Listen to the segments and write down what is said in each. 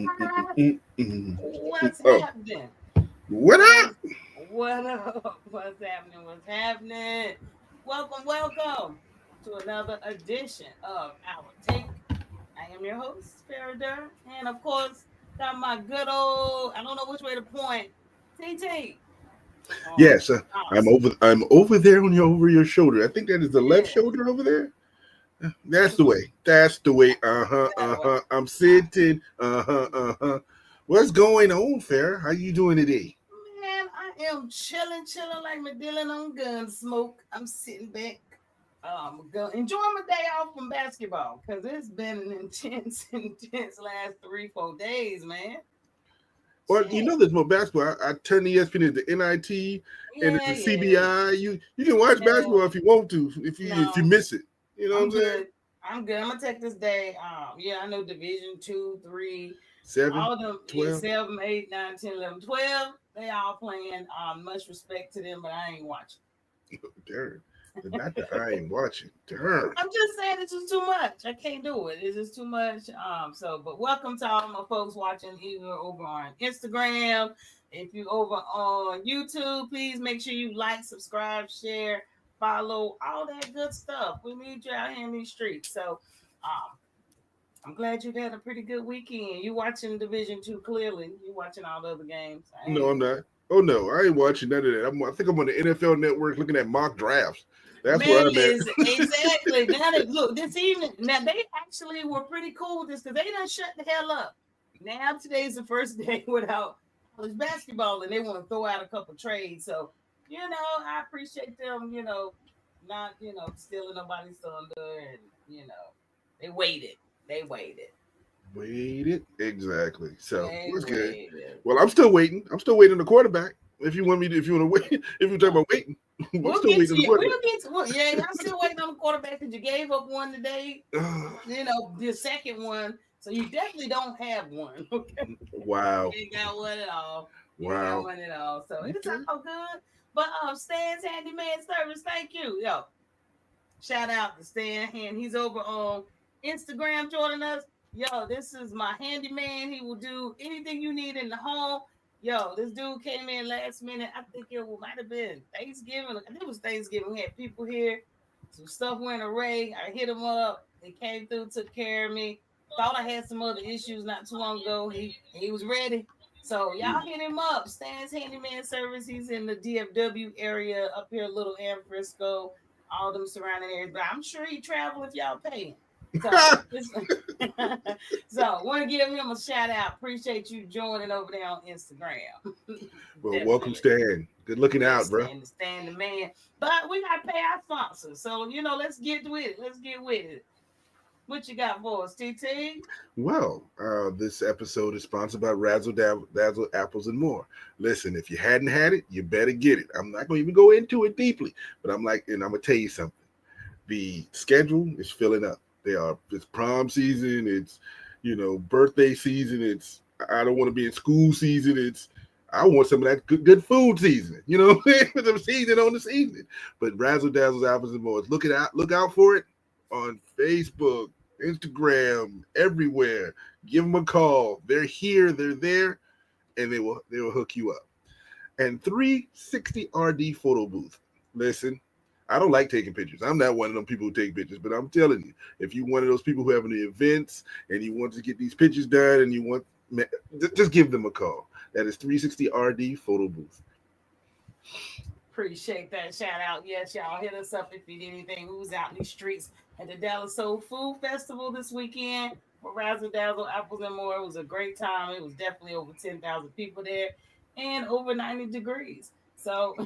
What's Oh, happening? what What's up? what up? What's happening? What's happening? Welcome to another edition of Our Take. I am your host, Farida, and of course, got my good old I don't know which way to point, TT. Oh, Yes, I'm awesome. over. I'm over there on your over your shoulder. I think that is the left Yes, shoulder over there. That's the way. That's the way. Uh huh. that Uh way. huh. I'm sitting. Uh huh. Uh huh. What's going on, Fair? How you doing today? Man, I am chilling like my Dylan on Gunsmoke. I'm sitting back, enjoying my day off from basketball because it's been an intense last 3-4 days, man. Well, you Shit. know, there's more basketball. I turned ESPN into NIT and Yeah, the yeah, CBI. You can watch yeah. basketball if you want to. If you No, miss it, you know what I'm I'm saying? good. I'm good. I'm gonna take this day. Yeah, I know Division 2, 3, Seven, all of them. Yeah, 12. 7, 8, 9, 10, 11, 12. They all playing. Much respect to them, but I ain't watching. Darn. Not that I ain't watching. Darn. I'm just saying it's just too much. I can't do it. It's just too much. But welcome to all my folks watching either over on Instagram. If you over on YouTube, please make sure you like, subscribe, share, follow, all that good stuff. We need you out here in these streets. So um I'm glad you've had a pretty good weekend. You watching Division Two clearly. You watching all the other games. I No, ain't. I'm not. Oh no, I ain't watching none of that. I think I'm on the NFL Network looking at mock drafts. That's Man, where I'm at. is exactly now that look this evening. Now they actually were pretty cool with this because they done shut the hell up. Now today's the first day without college basketball, and they want to throw out a couple trades. So I appreciate them. Not stealing nobody's thunder, and they waited. They waited. Waited exactly. So They what's good? waited. Well, I'm still waiting. I'm still waiting on the quarterback. If you want to wait, if you talk about waiting, I'm We'll still get waiting to on the you. quarterback. We'll get to well, yeah, y'all still waiting on the quarterback because you gave up one today. The second one. So you definitely don't have one. Okay. You Wow, ain't got one at all. You ain't got wow. one at all. So it's Okay. all good. But Stan's handyman service, thank you. Yo, shout out to Stan Hand. He's over on Instagram joining us. Yo, this is my handyman. He will do anything you need in the home. Yo, this dude came in last minute. I think might have been Thanksgiving. I think it was Thanksgiving. We had people here. Some stuff went array. I hit him up. They came through, took care of me. Thought I had some other issues not too long ago. He was ready. So y'all hit him up. Stan's Handyman Service. He's in the DFW area up here, Little Am Frisco, all them surrounding areas. But I'm sure he travel if y'all pay him. So so want to give him a shout out. Appreciate you joining over there on Instagram. Well, welcome, Definitely. Stan. Good looking out, Yes, bro. stand the man. But we gotta pay our sponsors. So let's get with it. Let's get with it. What you got for us, TT? Well, this episode is sponsored by Razzle Dazzle Apples and More. Listen, if you hadn't had it, you better get it. I'm not going to even go into it deeply, but I'm going to tell you something. The schedule is filling up. It's prom season. It's, birthday season. It's, I don't want to be in school season. I want some of that good food season. You know, the season on the season. But Razzle Dazzle's Apples and More. Look out for it on Facebook, Instagram, everywhere. Give them a call. They're here. They're there, and they will hook you up. And 360 RD photo booth. Listen, I don't like taking pictures. I'm not one of them people who take pictures, but I'm telling you, if you're one of those people who have any events and you want to get these pictures done and you want, just give them a call. That is 360 RD photo booth. Appreciate that shout out. Yes, y'all hit us up if you need anything. We was out in these streets at the Dallas Soul Food Festival this weekend for Razzle Dazzle Apples and More. It was a great time. It was definitely over 10,000 people there and over 90 degrees. So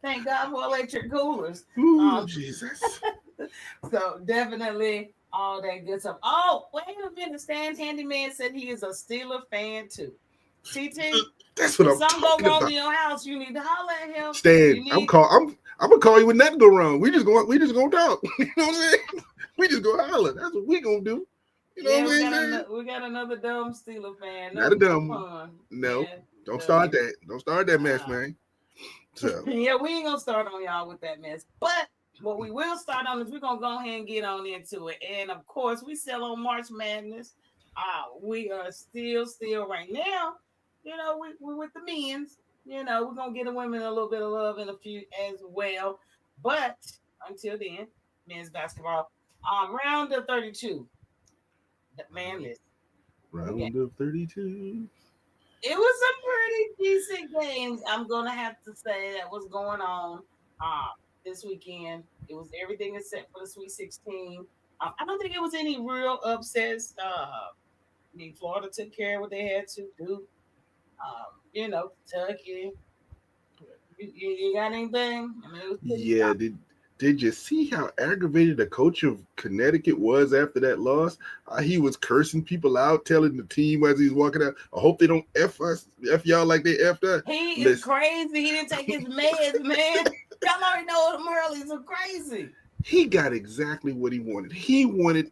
thank God for electric coolers. Ooh, Um, Jesus. so definitely all that good stuff. Oh, wait a minute. Stan's handyman said he is a Steeler fan too. TT, That's what if I'm something go talking wrong about. in your house, you need to holler at him. You Stan, I'm need call I'm gonna call you when nothing go wrong. We just gonna talk. You know what I'm saying? We just go holler. That's what we gonna do. You know yeah, what I'm saying? we got another dumb Steeler fan. Not a No dumb one. pun. No. Yeah, Don't start dumb. that. Don't start that mess, Uh, man. So yeah, we ain't gonna start on y'all with that mess. But what we will start on is we're gonna go ahead and get on into it. And of course, we still on March Madness. We are still right now. You know, we with the men's. You know, we're gonna get the women a little bit of love in a few as well. But until then, men's basketball. Round of 32. Man, listen. Okay. Round of 32. It was some pretty decent games. I'm gonna have to say that was going on this weekend. It was everything except for the Sweet 16. I don't think it was any real upsets. I mean, Florida took care of what they had to do. You know, Kentucky. You got anything? I mean, it was pretty Yeah, did you see how aggravated the coach of Connecticut was after that loss? He was cursing people out, telling the team as he's walking out, I hope they don't F us, F y'all like they F'd us. He is crazy. He didn't take his meds, man. Y'all already know them Hurleys are crazy. He got exactly what he wanted. He wanted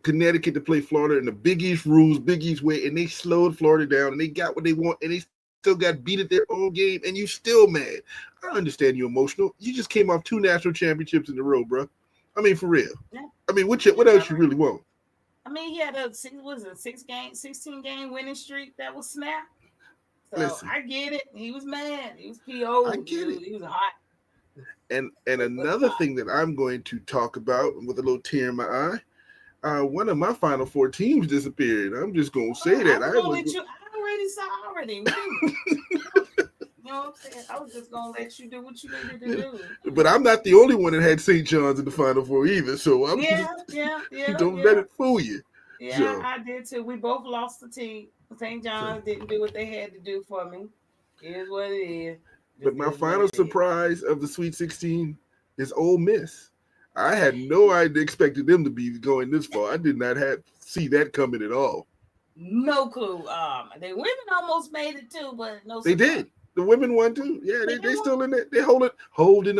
Connecticut to play Florida in the Big East rules, Big East way, and they slowed Florida down, and they got what they want, and they still got beat at their own game, and you still mad. I understand you emotional. You just came off 2 national championships in a row, bro. I mean, for real. Yeah. I mean, what else you really want? I mean, he had a 16-game winning streak that was snapped. So Listen, I get it. He was mad. He was PO. I get it. He was hot. And another thing that I'm going to talk about with a little tear in my eye, one of my Final Four teams disappeared. I'm just gonna say that. I already saw. You know what I'm saying? I was just gonna let you do what you needed to do. But I'm not the only one that had St. John's in the Final Four either. So I'm don't let it fool you. Yeah, so. I did too. We both lost the team. St. John's didn't do what they had to do for me. It is what it is. But my final surprise of the Sweet 16 is Ole Miss. I had no idea expected them to be going this far. I did not see that coming at all. No clue. The women almost made it too, but no. They did. The women won too. Yeah, they still in it. They holding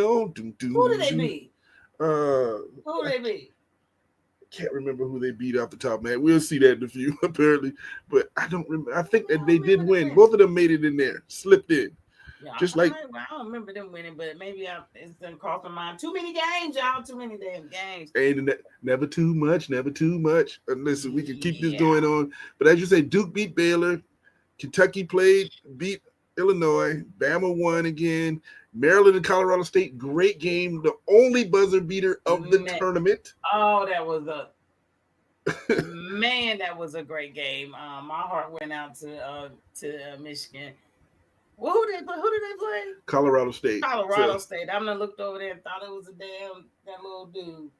on. Who did they beat? Who did they beat? Can't remember who they beat off the top, man. We'll see that in a few, apparently. But I don't remember. I think that they did win. Both of them made it in there, slipped in. Yeah, I don't remember them winning, but maybe it's done crossed my mind. Too many games, y'all. Too many damn games. Ain't never too much. Listen, we can keep this going on. But as you say, Duke beat Baylor. Kentucky beat Illinois. Bama won again. Maryland and Colorado State, great game. The only buzzer beater of the tournament. Oh, that was that was a great game. My heart went out to Michigan. Who did they play? Colorado State. State. I'm gonna looked over there and thought it was that little dude.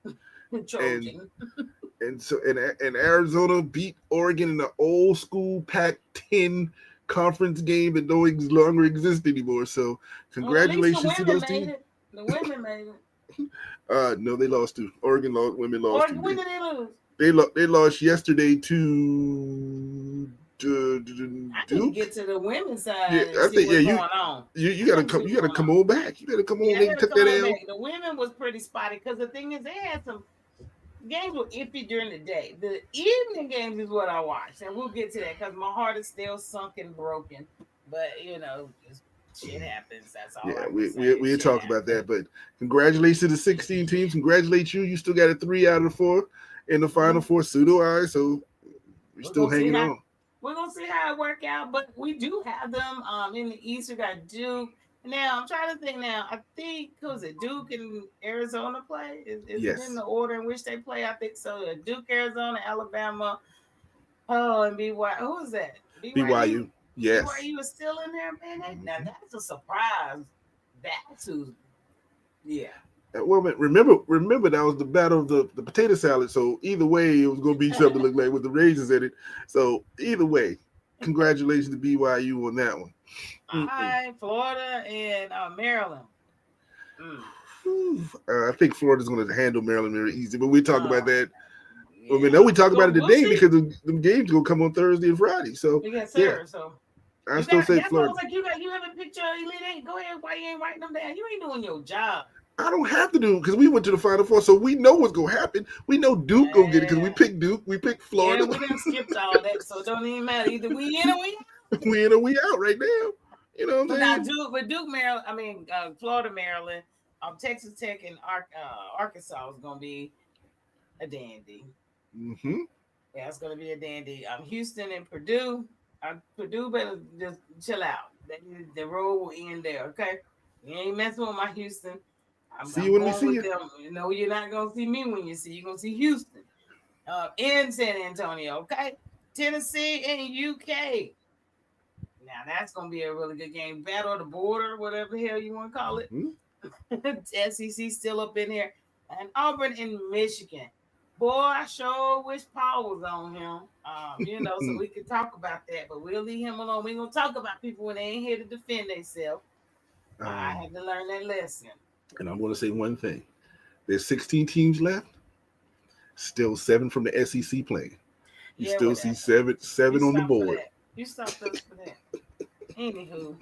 Trojan. And Arizona beat Oregon in the old school Pac-10 conference game that no longer exists anymore. So congratulations to those teams. The women made it. No, they lost to Oregon. Women lost. Oregon, when did they lose? They lost yesterday to Duke. I can get to the women's side. Yeah, I think going on. You gotta come. You gotta come on back. You gotta come on. They took that L. The women was pretty spotty because the thing is they had some games were iffy during the day. The evening games is what I watched, and we'll get to that because my heart is still sunk and broken. But shit happens. That's all. Yeah, we'll talk about that. But congratulations to the 16 teams. Congratulate you. You still got a 3 out of 4 in the Final Four pseudo. So we're still hanging on. We're gonna see how it work out, but we do have them in the East. We got Duke. Now I'm trying to think. Now I think Duke and Arizona play? Is it in the order in which they play? I think so. Duke, Arizona, Alabama. Oh, and BYU. Who is that? BYU. Yes. BYU is still in there, man. Now that's a surprise. That's who. Yeah. Well, remember that was the battle of the potato salad. So either way, it was going to be something look like with the raisins in it. So either way, congratulations to BYU on that one. All right, Florida and Maryland. I think Florida's going to handle Maryland very easy, but we talk about that. Yeah. I mean, we talk about it today because the games going to come on Thursday and Friday. So so I still say Florida. Like you have a picture of Elite Eight. Go ahead. Why you ain't writing them down? You ain't doing your job. I don't have to do it because we went to the Final Four, so we know what's gonna happen. We know Duke gonna get it because we picked Duke, we picked Florida. Yeah, we done skipped all that, so it don't even matter. Either we in or we out. We in or we out right now. You know what I'm saying? Duke, Maryland. Florida, Maryland. Texas Tech and Arkansas is gonna be a dandy. Mm-hmm. Yeah, it's gonna be a dandy. Houston and Purdue. Purdue better just chill out. The road will end there. Okay, you ain't messing with my Houston. See you I'm when we going see with you. them. You know, you're not gonna see me when you see. You're gonna see Houston, in San Antonio. Okay, Tennessee and UK. Now that's gonna be a really good game. Battle of the border, whatever the hell you want to call it. Hmm? SEC still up in here, and Auburn in Michigan. Boy, I sure wish Paul was on him. So we could talk about that, but we'll leave him alone. We ain't gonna talk about people when they ain't here to defend themselves. I Um, had to learn that lesson. and I'm going to say one thing: there's 16 teams left. Still 7 from the SEC playing. You Yeah, still see whatever. seven You on the stopped for board. that. You stopped us for that. Anywho,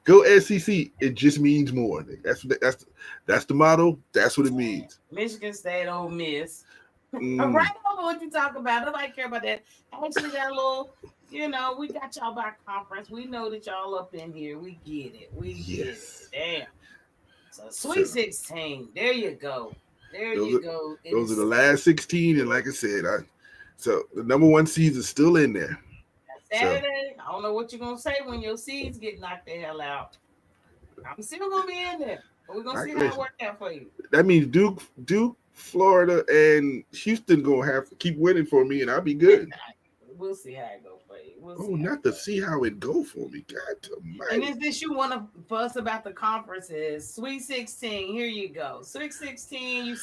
Go SEC. It just means more. That's the motto. That's what it means. Michigan State, Ole Miss. Mm, Right over what you talk about. Nobody care about that. Actually, that little, we got y'all by conference. We know that y'all up in here. We get it. We get it. yes. Damn. So So Sweet 16. There you go. There those you are go. It those are is the last 16, and like I said, so the number 1 seed is still in there. So Saturday. I don't know what you're gonna say when your seeds get knocked the hell out. I'm still gonna be in there. But we're gonna see how it listen, worked out for you. that means Duke, Florida, and Houston gonna have to keep winning for me, and I'll be good. We'll see how it goes for you. We'll Oh, see how not it to goes. see how it go for me. God And Almighty. is this you want to fuss about the conferences? Sweet 16, here you go. Sweet 16, you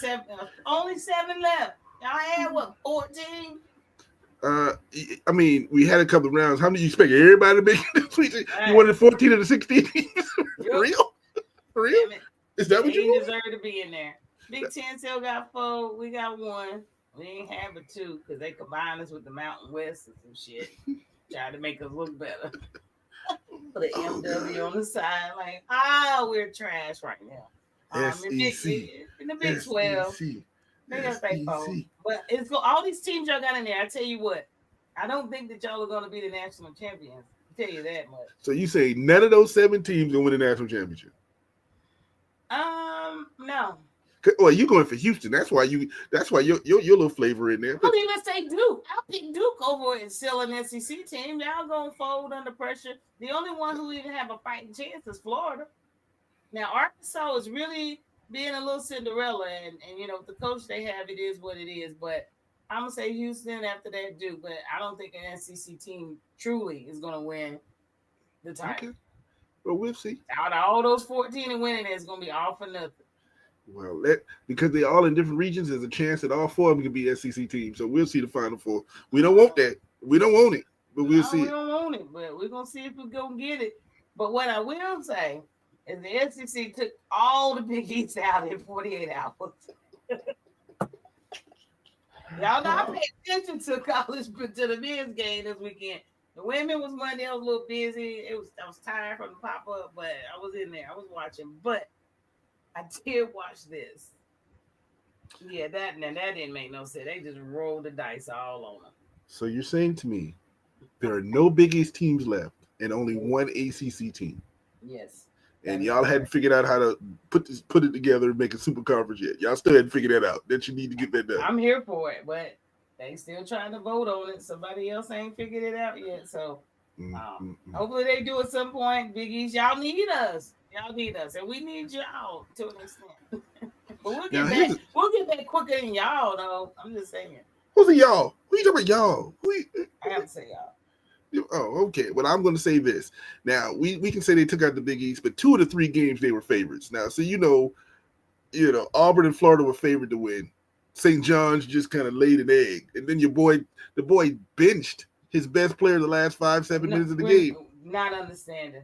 only 7 left. Y'all had what, 14? I mean, we had a couple of rounds. How many you expect everybody to make the Sweet 16? You Right. wanted 14 of the 16 teams? Yep. For real? For real? Damn it. Is that what They you want? deserve to be in there. Big Ten still got 4. We got 1. We ain't have a 2 because they combined us with the Mountain West and some shit. Trying to make us look better. Put an Oh, MW God. on the side, like, we're trash right now. SEC. In the Big 12, SEC. they got their phone. SEC. But all these teams y'all got in there. I tell you what, I don't think that y'all are going to be the national champions. I tell you that much. So you say none of those 7 teams gonna win the national championship? No. Well, you going for Houston. That's why your little flavor in there. I don't even say Duke. I'll pick Duke over and still an SEC team. Y'all gonna fold under pressure. The only one who even have a fighting chance is Florida. Now Arkansas is really being a little Cinderella, and the coach they have, it is what it is. But I'm gonna say Houston after that Duke, but I don't think an SEC team truly is gonna win the title. Okay. Well, we'll see. Out of all those 14 and winning, it's gonna be all for nothing. Well, because they're all in different regions, there's a chance that all 4 of them could be SEC teams. So we'll see the Final 4. We don't want that. We don't want it, but we'll see We it. don't want it, but we're gonna see if we go get it. But what I will say is the SEC took all the Big East out in 48 hours. Y'all know I paid attention to the men's game this weekend. The women was Monday. I was a little busy. I was tired from the pop up, but I was in there. I was watching, but I did watch this. Yeah, that didn't make no sense. They just rolled the dice all on them. So you're saying to me there are no Big East teams left and only one ACC team? Yes. And y'all hadn't figured out how to put it together and make a super conference yet. Y'all still hadn't figured that out. That you need to get that done. I'm here for it, but they still trying to vote on it. Somebody else ain't figured it out yet. So hopefully they do at some point. Big East, y'all need us. Y'all need us, and we need y'all to an extent. But we'll get back. We'll get back quicker than y'all, though. I'm just saying. Who's a y'all? Who you talking about, y'all? I have to say y'all. Oh, okay. Well, I'm going to say this. Now, we can say they took out the Big East, but 2 of the 3 games they were favorites. Now, so Auburn and Florida were favored to win. St. John's just kind of laid an egg, and then the boy benched his best player the last 5-7 minutes of the game. Not understanding.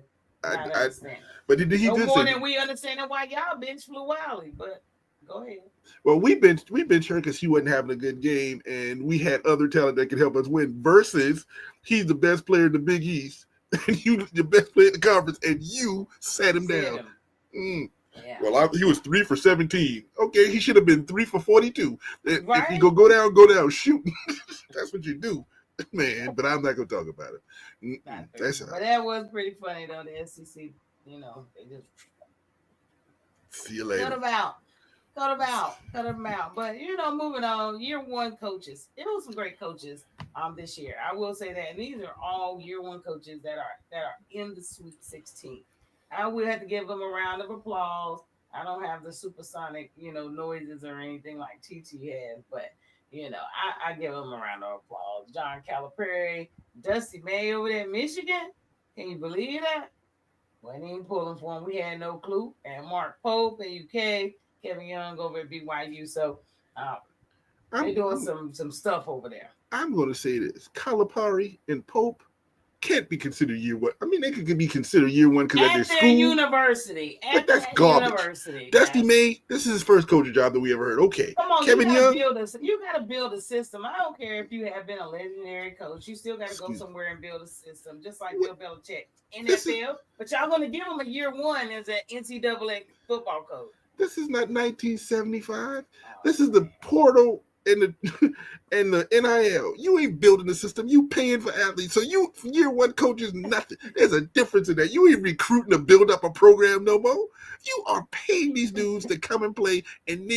But did he no more than we understanding why y'all bench Flew Wiley? But go ahead. Well, we benched her because she wasn't having a good game, and we had other talent that could help us win. Versus, he's the best player in the Big East, and you the best player in the conference, and you sat him down. Yeah. Well, he was 3 for 17. Okay, he should have been 3 for 42. Right? If you go down, shoot. That's what you do, man. But I'm not gonna talk about it. But that was pretty funny though. The SEC, they just see you later. What about Cut them out. But moving on, year one coaches. It was some great coaches this year. I will say that. And these are all year one coaches that are in the Sweet 16. I will have to give them a round of applause. I don't have the supersonic, noises or anything like TT has, but I give them a round of applause. John Calipari, Dusty May over there in Michigan. Can you believe that? Wasn't even pulling for him. We had no clue. And Mark Pope in UK, Kevin Young over at BYU. So uh, they're doing some stuff over there. I'm going to say this: Calipari and Pope can't be considered year one. I mean, they could be considered year one because at their school, university. But that's garbage. University, Dusty May, this is his first coaching job that we ever heard. Okay, come on, Kevin Young, you got to build a system. I don't care if you have been a legendary coach. You still got to go somewhere and build a system, just like Bill Belichick, NFL. But y'all going to give him a year one as an NCAA football coach. This is not 1975. This is the portal and the and the NIL. You ain't building the system. You paying for athletes. So year one coach is nothing. There's a difference in that. You ain't recruiting to build up a program no more. You are paying these dudes to come and play. And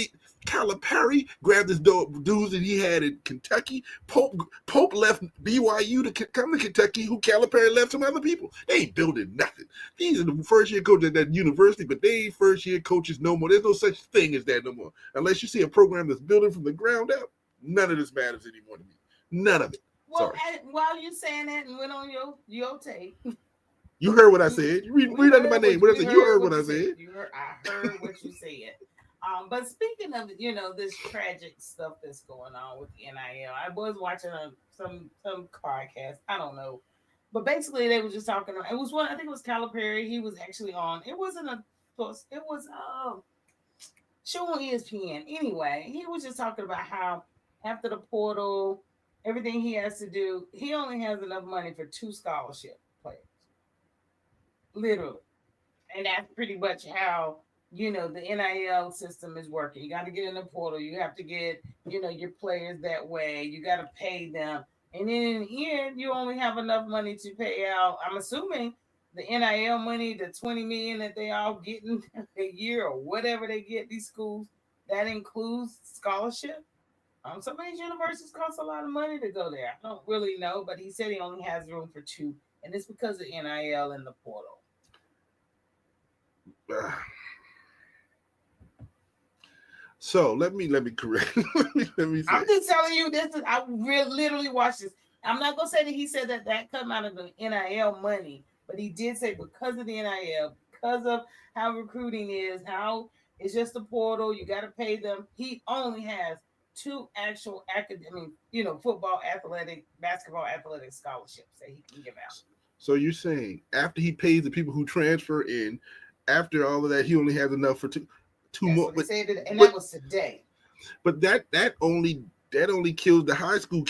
Calipari grabbed his dudes that he had in Kentucky. Pope left BYU to come to Kentucky, who Calipari left some other people. They ain't building nothing. These are the first year coaches at that university, but they ain't first year coaches no more. There's no such thing as that no more. Unless you see a program that's building from the ground up, none of this matters anymore to me. None of it. Well, while you're saying that and went on your tape. You heard what I said. Read under my name. What I said? You heard what I said. I heard what you said. But speaking of this tragic stuff that's going on with the NIL, I was watching some podcast. I don't know, but basically they were just talking. It was one. I think it was Calipari. He was actually on. It wasn't a. It was show on ESPN. Anyway, he was just talking about how after the portal, everything he has to do, he only has enough money for 2 scholarship players. Literally. And that's pretty much how, the NIL system is working. You got to get in the portal. You have to get, your players that way. You got to pay them. And then in the end, you only have enough money to pay out, I'm assuming, the NIL money, the $20 million that they all getting a year or whatever they get, these schools, that includes scholarship. Some of these universities cost a lot of money to go there. I don't really know, but he said he only has room for 2. And it's because of NIL and the portal. So let me correct. let me say. I'm just telling you this. I literally watched this. I'm not gonna say that he said that come out of the NIL money, but he did say because of the NIL, because of how recruiting is, how it's just a portal. You got to pay them. He only has 2 actual academic, football, basketball athletic scholarships that he can give out. So you're saying after he pays the people who transfer in, after all of that, he only has enough for two more. That was today. But that only kills the high school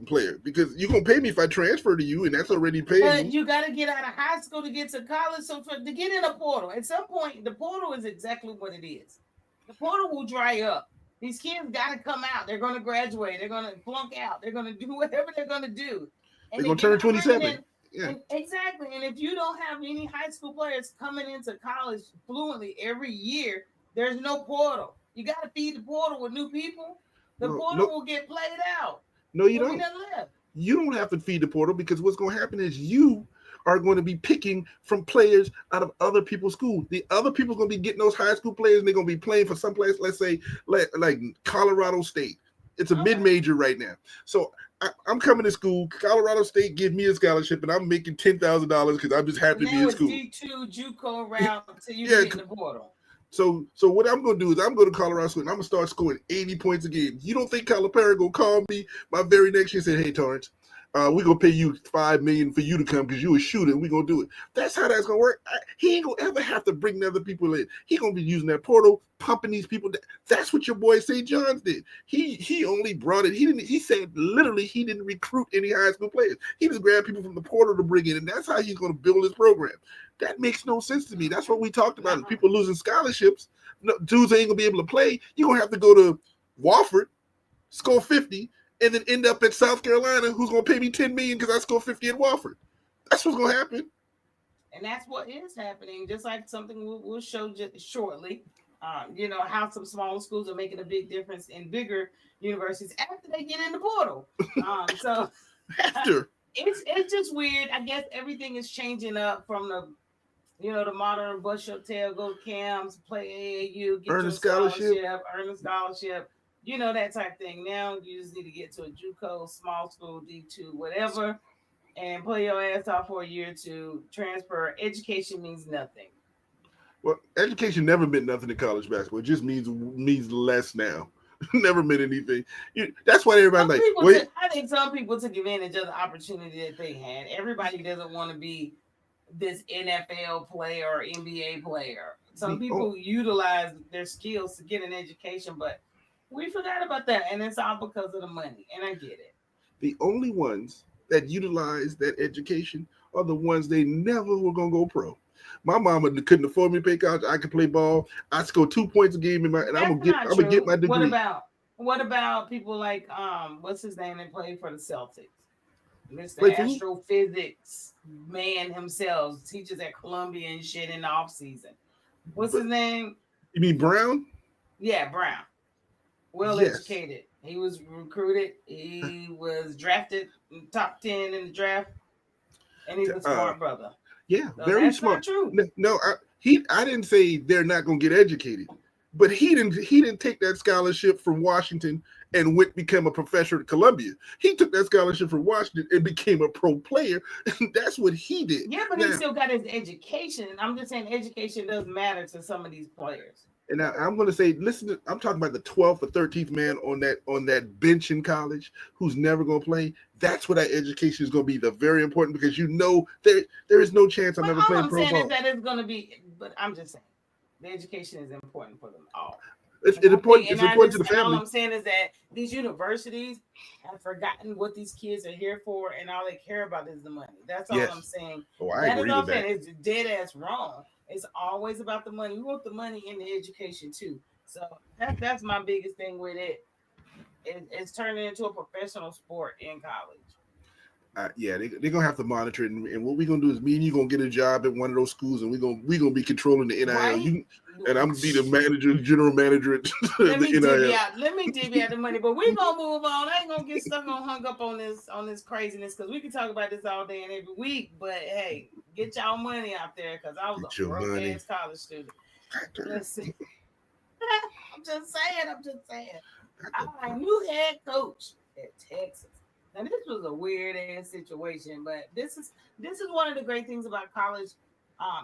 player, because you're gonna pay me if I transfer to you, and that's already paid. But you got to get out of high school to get to college. So to get in a portal, at some point, the portal is exactly what it is. The portal will dry up. These kids got to come out. They're going to graduate. They're going to flunk out. They're going to do whatever they're going to do. And they're going to turn 27. Yeah. Exactly. And if you don't have any high school players coming into college fluently every year, there's no portal. You got to feed the portal with new people. The portal will get played out. No, you don't. You don't have to feed the portal, because what's going to happen is you are going to be picking from players out of other people's schools. The other people are going to be getting those high school players, and they're going to be playing for some place, let's say, like Colorado State. It's a mid-major right now. So I'm coming to school. Colorado State give me a scholarship, and I'm making $10,000 because I'm just happy to be in school. D2 JUCO route until you get in the portal. So what I'm going to do is I'm going to Colorado State, and I'm going to start scoring 80 points a game. You don't think Calipari going to call me my very next year and say, hey, Torrance, we're going to pay you $5 million for you to come because you a shooter, and we're going to do it. That's how that's going to work. He ain't going to ever have to bring the other people in. He going to be using that portal, pumping these people. That's what your boy St. John's did. He only brought it. He said literally he didn't recruit any high school players. He just grabbed people from the portal to bring in, and that's how he's going to build his program. That makes no sense to me. That's what we talked about. If people losing scholarships, dudes ain't going to be able to play. You're going to have to go to Wofford, score 50, and then end up at South Carolina, who's going to pay me $10 million because I scored 50 at Wofford. That's what's going to happen. And that's what is happening. Just like something we'll show just shortly. How some smaller schools are making a big difference in bigger universities after they get in the portal. So After it's just weird. I guess everything is changing up from the modern Bush Hotel, go to camps, play AAU, get your earning scholarship, scholarship, earn a scholarship, that type of thing. Now you just need to get to a JUCO, small school, D2, whatever, and play your ass off for a year to transfer. Education means nothing. well, education never meant nothing in college basketball. It just means less now. Never meant anything. That's why everybody's like, wait. I think some people took advantage of the opportunity that they had. Everybody doesn't want to be this NFL player or NBA player. Some people utilize their skills to get an education, but we forgot about that, and it's all because of the money. And I get it. The only ones that utilize that education are the ones they never were gonna go pro. My mama couldn't afford me to pay college. I could play ball. I score 2 points a game and I'm gonna get my degree. What about people like what's his name that played for the Celtics? Mr. Astrophysics man himself, teaches at Columbia and shit in the off season. What's his name? You mean Brown? Yeah, Brown. Well educated. He was recruited. He was drafted top 10 in the draft, and he's a smart brother. Yeah, so very smart. True. No, I didn't say they're not going to get educated, but he didn't take that scholarship from Washington and went become a professor at Columbia. He took that scholarship from Washington and became a pro player. That's what he did. Yeah, but he still got his education. I'm just saying education does matter to some of these players. And I'm going to say, listen, I'm talking about the 12th or 13th man on that bench in college who's never going to play. That's where that education is going to be very important, because there is no chance I'm ever playing pro ball. All I'm saying is that it's going to be, but I'm just saying the education is important for them all. It's important to the family. All I'm saying is that these universities have forgotten what these kids are here for, and all they care about is the money. That's all I'm saying. Oh, I agree with that. It's dead ass wrong. It's always about the money. We want the money in the education too. So that's my biggest thing with it. It's turning into a professional sport in college. They're gonna have to monitor it, and what we're gonna do is me and you gonna get a job at one of those schools, and we're gonna be controlling the NIL. Right? And I'm gonna be the general manager at the NIL. Let me divvy out the money, but we're gonna move on. I ain't gonna get stuck on hung up on this craziness, because we can talk about this all day and every week. But hey, get y'all money out there, because I was a broke ass college student. Listen, I'm just saying. I'm a new head coach at Texas. Now this was a weird ass situation, but this is one of the great things about college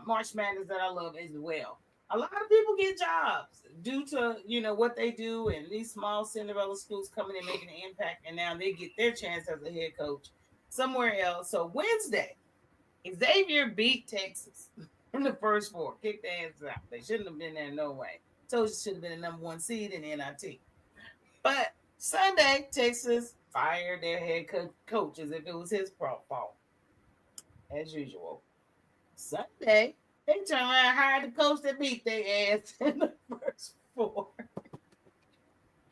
March Madness that I love as well. A lot of people get jobs due to what they do, and these small Cinderella schools coming and making an impact, and now they get their chance as a head coach somewhere else. So Wednesday, Xavier beat Texas in the first four, kicked their ass out. They shouldn't have been there, no way. Told you should have been the number 1 seed in the NIT. But Sunday, Texas fired their head coach as if it was his fault, as usual. Sunday, they turned around and hired the coach that beat their ass in the first four.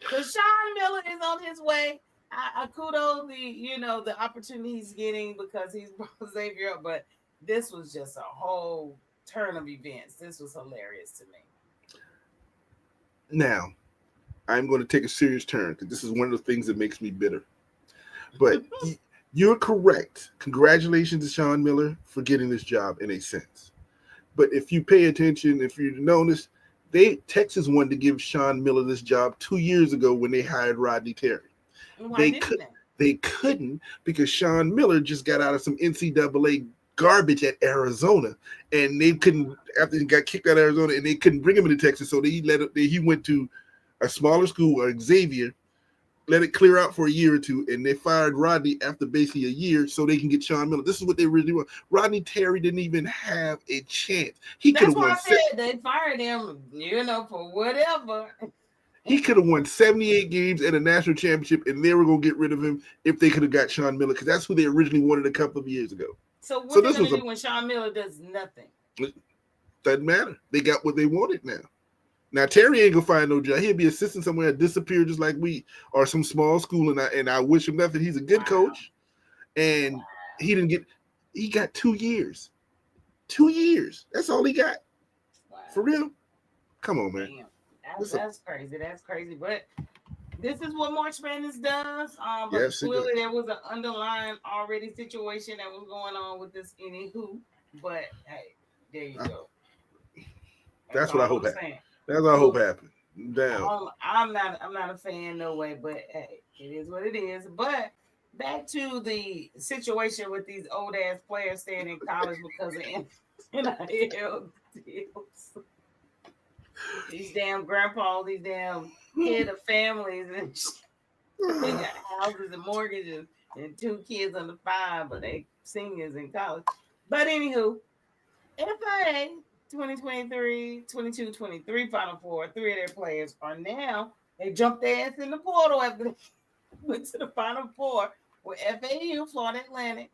So Sean Miller is on his way. I kudos the opportunity he's getting, because he's brought Xavier up, but this was just a whole turn of events. This was hilarious to me. Now, I'm going to take a serious turn, because this is one of the things that makes me bitter. But you're correct. Congratulations to Sean Miller for getting this job in a sense. But if you pay attention, if you notice, Texas wanted to give Sean Miller this job 2 years ago when they hired Rodney Terry. They couldn't, because Sean Miller just got out of some NCAA garbage at Arizona, and they couldn't, after he got kicked out of Arizona, and they couldn't bring him into Texas, so he went to a smaller school, or Xavier, let it clear out for a year or two, and they fired Rodney after basically a year so they can get Sean Miller. This is what they really want. Rodney Terry didn't even have a chance. That's why I said they fired him, for whatever. He could have won 78 games at a national championship, and they were going to get rid of him if they could have got Sean Miller, because that's who they originally wanted a couple of years ago. So what are they going to do when Sean Miller does nothing? Doesn't matter. They got what they wanted now. Now, Terry ain't going to find no job. He'll be assistant somewhere, disappear just like we, or some small school, and I wish him nothing. He's a good coach, and he got 2 years. 2 years. That's all he got. Wow. For real. Come on, man. Damn, This a, that's crazy. That's crazy. But this is what March Madness does. But yes, it does. clearly there was an underlying already situation that was going on with this anywho. But hey, there you I- go. That's That's what I all hope I'm happened. saying. That's what I hope So happened. Down. I'm not a fan, no way. But hey, it is what it is. But back to the situation with these old ass players staying in college because of NIL deals. These damn grandpas, these damn head of families, and they got houses and mortgages and two kids under five, but they seniors in college. But anywho, FIA 2023, 22, 23 Final Four, three of their players are now, they jumped their ass in the portal after they went to the Final Four with FAU, Florida Atlantic,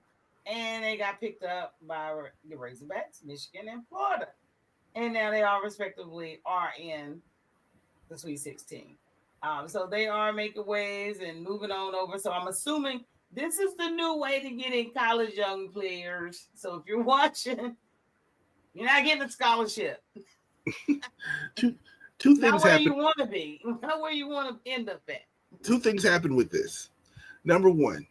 and they got picked up by the Razorbacks, Michigan, and Florida. And now they all respectively are in the Sweet 16. So they are making waves and moving on over. So I'm assuming this is the new way to get in college young players. So if you're watching, you're not getting a scholarship. two two Not things where you happen. want to be. Not where you want to end up at. Two things happen with this. Number one,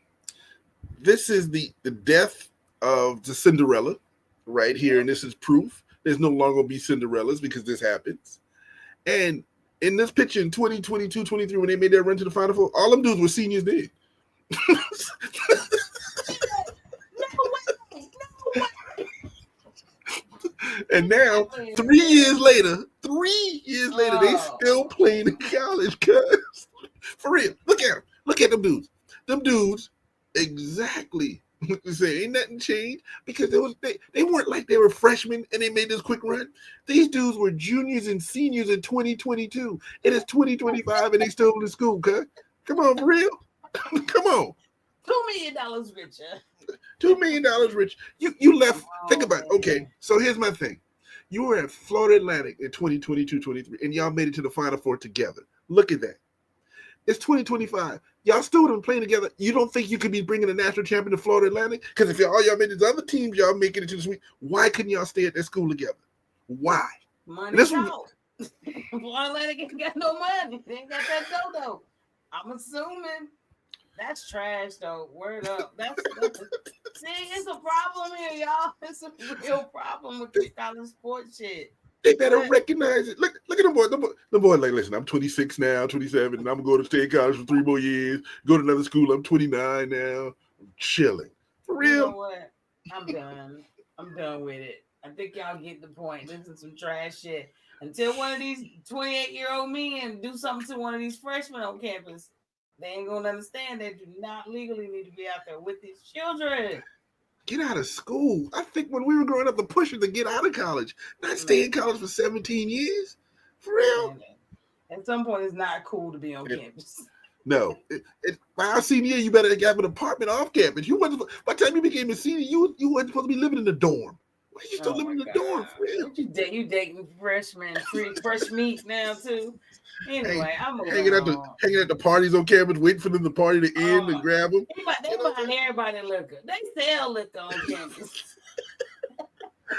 this is the death of the Cinderella right here, and this is proof there's no longer gonna be Cinderellas because this happens. And in this picture in 2022, 23, when they made that run to the Final Four, all them dudes were seniors then. No way. No way. And now, 3 years later, they still playing in college, cuz. For real. Look at them. Look at them dudes. Them dudes, exactly. Say ain't nothing changed because they weren't like they were freshmen and they made this quick run. These dudes were juniors and seniors in 2022. It is 2025 and they still in school, cuz. Come on, for real. Come on. $2 million richer. $2 million rich. You left. Think about it. Okay, so here's my thing. You were at Florida Atlantic in 2022, 23, and y'all made it to the Final Four together. Look at that. It's 2025. Y'all still would have been playing together. You don't think you could be bringing a national champion to Florida Atlantic? Because if all y'all made these other teams, y'all making it to the Sweet, why couldn't y'all stay at that school together? Why? Money talk. Florida Atlantic ain't got no money. They ain't got that dough. I'm assuming that's trash though. Word up. That's see, it's a problem here, y'all. It's a real problem with this college sports shit. They better recognize it. Look at the boy. Like, listen, I'm 26 now, 27, and I'm going to stay in college for 3 more years. Go to another school. I'm 29 now. I'm chilling. For real. You know what? I'm done. I'm done with it. I think y'all get the point. This is some trash shit. Until one of these 28-year-old men do something to one of these freshmen on campus, they ain't gonna understand they do not legally need to be out there with these children. Get out of school. I think when we were growing up, the push was to get out of college, not stay in college for 17 years. For real. At some point, it's not cool to be on campus. No. By our senior year, you better have an apartment off campus. You wasn't. By the time you became a senior, you weren't supposed to be living in the dorm. Why are you still living in the dorm? For real? You dating freshmen, fresh meat now too. Anyway, I'm hanging at the parties on campus, waiting for them to party to end and grab them. They buying everybody liquor. They sell liquor on campus.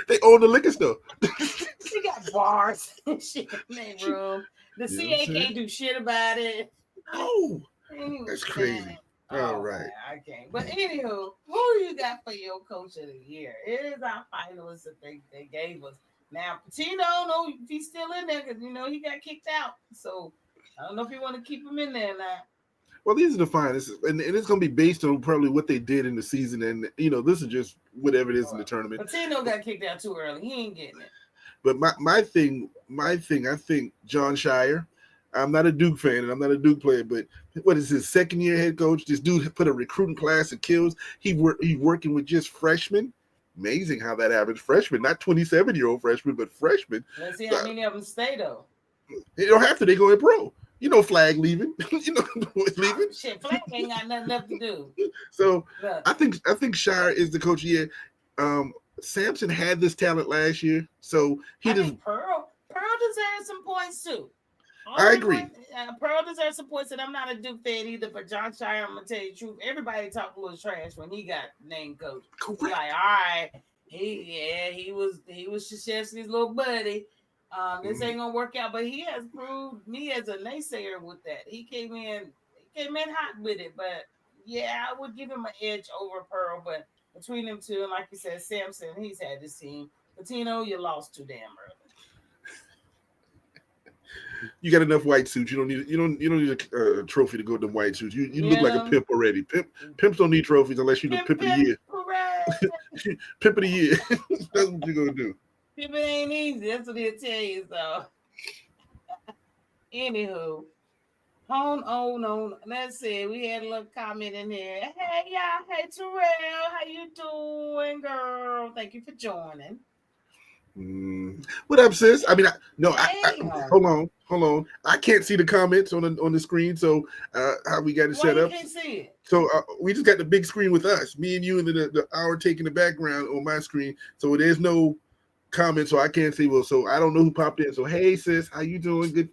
They own the liquor store. They got bars and shit in their room. The CA can't do shit about it. Oh, anyway, that's crazy. All right. Man, I can't. But anywho, who you got for your coach of the year? It is our finalists that they gave us. Now, Patino, I don't know if he's still in there because, he got kicked out. So, I don't know if you want to keep him in there now. Well, these are the finalists, and it's going to be based on probably what they did in the season. And, this is just whatever it is in the tournament. Patino got kicked out too early. He ain't getting it. But my thing, I think Jon Scheyer, I'm not a Duke fan and I'm not a Duke player, but what is his second year head coach? This dude put a recruiting class that kills. He's working with just freshmen. Amazing how that happens. Freshmen, not 27-year-old freshmen, but freshmen. Let's see how many of them stay though. They don't have to. They go in pro. Flag leaving. Leaving. Oh, shit, Flag ain't got nothing left to do. So I think Scheyer is the coach of the year. Sampson had this talent last year, so he just Pearl deserves some points too. I agree. Pearl deserves some points, and I'm not a Duke fan either. But Jon Scheyer, I'm gonna tell you the truth. Everybody talked a little trash when he got named coach. Correct. Like, all right, he was Krzyzewski's little buddy. This ain't gonna work out, but he has proved me as a naysayer with that. He came in hot with it, but yeah, I would give him an edge over Pearl. But between them two, and like you said, Samson, he's had this team. Patino, you lost too damn early. You got enough white suits. You don't need a trophy to go with them white suits. You look like a pimp already. Pimps don't need trophies unless you're the pimp of the year. Pimp of the year. That's what you're gonna do. Pimp ain't easy. That's what he'll tell you. So, anywho, on. Let's see. We had a little comment in here. Hey y'all. Hey Terrell, how you doing, girl? Thank you for joining. What up, sis? I mean, Hey. hold on. I can't see the comments on the screen, so how we got it set up. You can't see it? So we just got the big screen with us, me and you, and then the hour taking the background on my screen. So there's no comments, so I can't see. Well, so I don't know who popped in. So hey, sis, how you doing? Good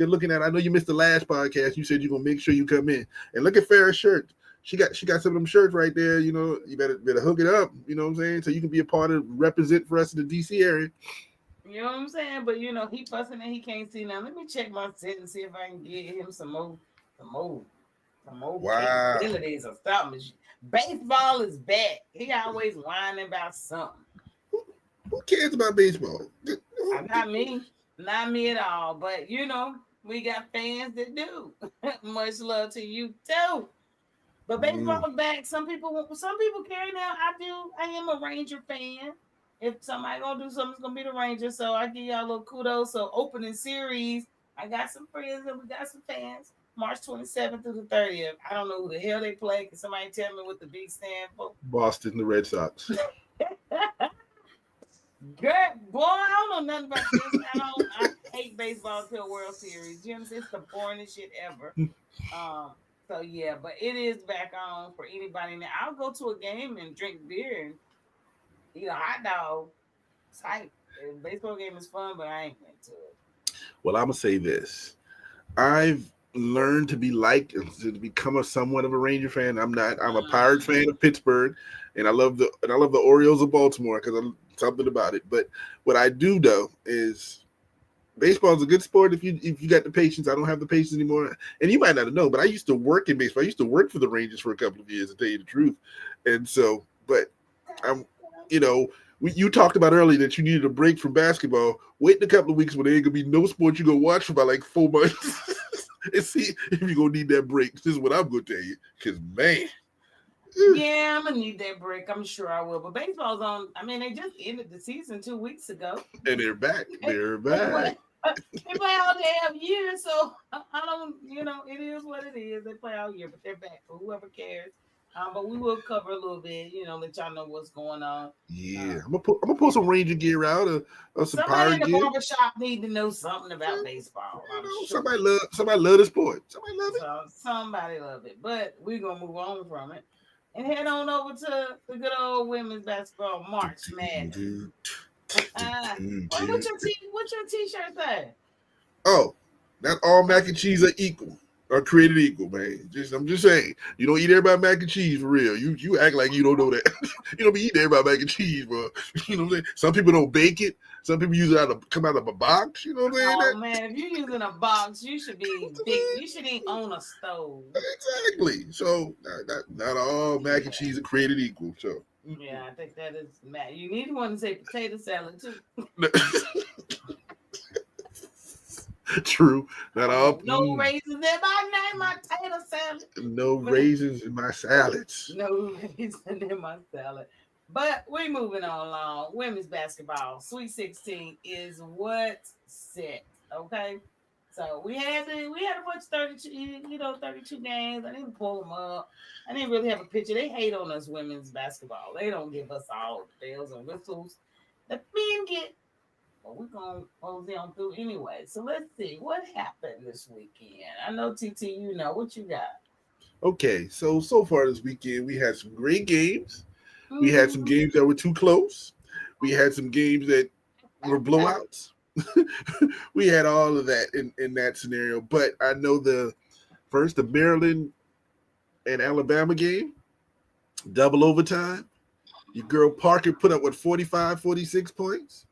looking at. I know you missed the last podcast. You said you're gonna make sure you come in and look at Farrah's shirt. She got some of them shirts right there. You know, you better hook it up. You know what I'm saying? So you can be a part of represent for us in the DC area. You know what I'm saying? But you know, he fussing and he can't see now. Let me check my set and see if I can get him some more capabilities or something. Baseball is back. He always whining about something. Who cares about baseball? Not me at all. But you know, we got fans that do. Much love to you too. But baseball is back. Some people carry now. I am a Ranger fan. If somebody gonna do something, it's gonna be the Rangers. So I give y'all a little kudos. So opening series, I got some friends and we got some fans. March 27th through the 30th. I don't know who the hell they play. Can somebody tell me what the B stand for? Boston, the Red Sox. Good boy, I don't know nothing about this. I hate baseball till World Series. You know what I'm saying? It's the boringest shit ever. So yeah, but it is back on for anybody now. I'll go to a game and drink beer and eat a hot dog. It's hype. Baseball game is fun, but I ain't into it. Well, I'm gonna say this. I've learned to to become somewhat of a Ranger fan. I'm a Pirate fan of Pittsburgh, and I love the Orioles of Baltimore because I'm something about it. But what I do though is baseball is a good sport if you got the patience. I don't have the patience anymore. And you might not know, but I used to work in baseball. I used to work for the Rangers for a couple of years, to tell you the truth. And so, but I'm, you talked about earlier that you needed a break from basketball. Wait a couple of weeks when there ain't gonna be no sport you gonna watch for about like 4 months and see if you're gonna need that break. This is what I'm gonna tell you. Because man. Yeah, I'm gonna need that break. I'm sure I will. But baseball's on. I mean, they just ended the season 2 weeks ago. And they're back. They're back. They play all damn year, so I don't. It is what it is. They play all year, but they're back for whoever cares. But we will cover a little bit. Let y'all know what's going on. Yeah, I'm gonna pull some Ranger gear out or some Pirate gear. Somebody in the barbershop need to know something about baseball. Sure. Somebody love the sport. Somebody love it. Somebody love it. But we're gonna move on from it and head on over to the good old women's basketball March Madness. What's your t-shirt say? Oh, not all mac and cheese are equal. Are created equal, man. I'm just saying. You don't eat everybody mac and cheese for real. You act like you don't know that. You don't be eating everybody mac and cheese, bro. You know what I'm saying? Some people don't bake it. Some people use it come out of a box. You know what I'm saying? Oh man, if you're using a box, you should be big. You should eat on a stove. Exactly. So not all mac and cheese are created equal. So yeah, I think that is mad. You need one to say potato salad too. True. Not all. No raisins in my name, my potato salad. No raisins in my salads. No raisins in my salad. But we're moving on along. Women's basketball, Sweet 16 is what's set. Okay. So we had a bunch of 32 games. I didn't pull them up. I didn't really have a picture. They hate on us women's basketball. They don't give us all the bells and whistles that men get. But we're going to close on through anyway. So let's see what happened this weekend. I know, TT, what you got? Okay, so far this weekend, we had some great games. Mm-hmm. We had some games that were too close. We had some games that were blowouts. We had all of that in that scenario. But I know the Maryland and Alabama game, double overtime. Your girl Parker put up, 45, 46 points?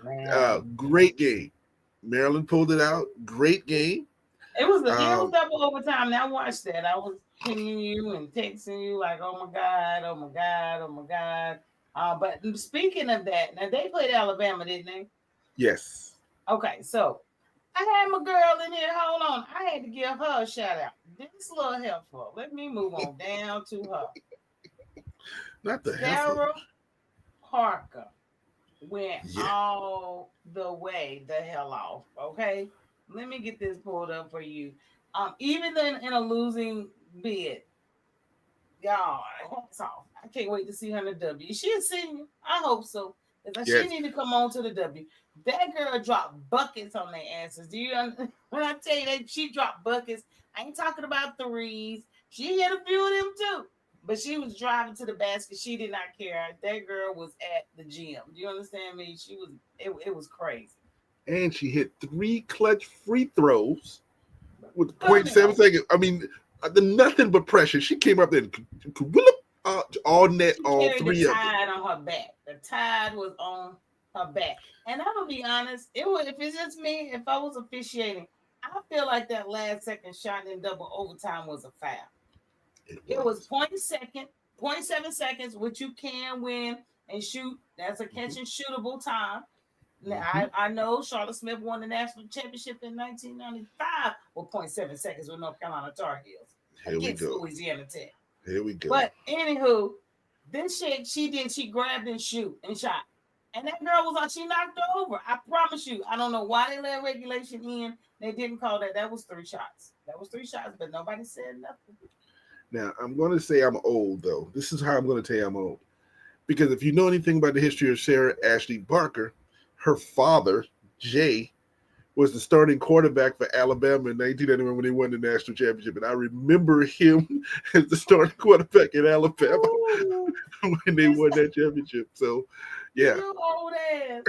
Man. Great game. Maryland pulled it out. Great game. It was Um, double overtime. Now I watched that. I was pinging you and texting you like, oh my God, oh my God, oh my God. But speaking of that, now they played Alabama, didn't they? yes. Okay, so I had my girl in here. Hold on. I had to give her a shout out. This little helpful. Let me move on down to her. Not the heifer. Sarah Parker went Yeah. all the way the hell off. Okay. Let me get this pulled up for you. Even in a losing bid, y'all, hats off. I can't wait to see her in the W. Is she a senior? I hope so. Because she Yes. need to come on to the W. That girl dropped buckets on their asses. Do you when I tell you that she dropped buckets, I ain't talking about threes. She hit a few of them too. But she was driving to the basket. She did not care. That girl was at the gym. Do you understand me? It was crazy. And she hit 3 clutch free throws with Come 0.7 on. seconds. I mean, nothing but pressure. She came up there and all net, She all carried the 3 of them. tide on her back. The tide was on her back. And I'm gonna be honest, it would if it's just me, if I was officiating, I feel like that last second shot in double overtime was a foul. It was Was. 0.7 seconds, which you can win and shoot. That's a catch Mhm. and shootable time. Now, Mhm. I know Charlotte Smith won the national championship in 1995 with 0.7 seconds with North Carolina Tar Heels Here we against go. Louisiana Tech. Here we go. But anywho, this shit she grabbed and shoot and shot. And that girl was on, she knocked her over. I promise you. I don't know why they let regulation in. They didn't call that. That was 3 shots. That was 3 shots, but nobody said nothing. Now, I'm going to say I'm old, though. This is how I'm going to tell you I'm old. Because if you know anything about the history of Sarah Ashley Barker, her father, Jay, was the starting quarterback for Alabama in 1991 when they won the national championship. And I remember him as the starting quarterback in Alabama Ooh, when they it's won that championship. So, yeah, you old ass.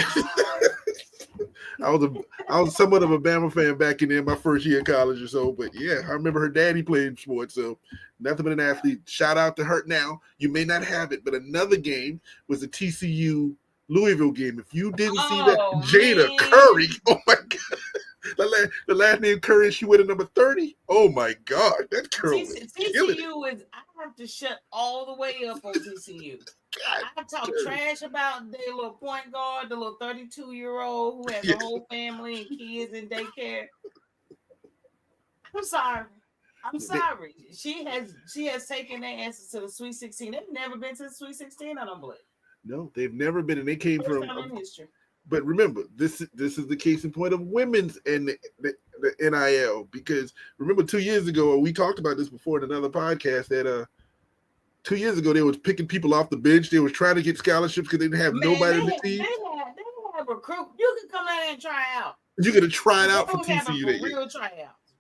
I was a I was somewhat of a Bama fan back in my first year of college or so. But yeah, I remember her daddy playing sports. So nothing but an athlete. Shout out to her. Now you may not have it, but another game was the TCU Louisville game. If you didn't see that, Oh Jada Curry. man. Oh my God. The last name Curry, she went at number 30. Oh my God, that girl was killing it. TCU is I have to shut all the way up on TCU. God, I talk Curry. trash about their little point guard, the little 32-year-old who has a Yeah. whole family and kids in daycare. I'm sorry. I'm They, sorry. She has taken their answers to the Sweet 16. They've never been to the Sweet 16, I don't believe. no, they've never been, and they came First from. time in history. But remember, this is the case in point of women's and the NIL, because remember 2 years ago, we talked about this before in another podcast, that 2 years ago they was picking people off the bench. They was trying to get scholarships because they didn't have Man, nobody they on the had team. they had recruit. You could come out there and try out. You're gonna try it They out for was having TCU that year.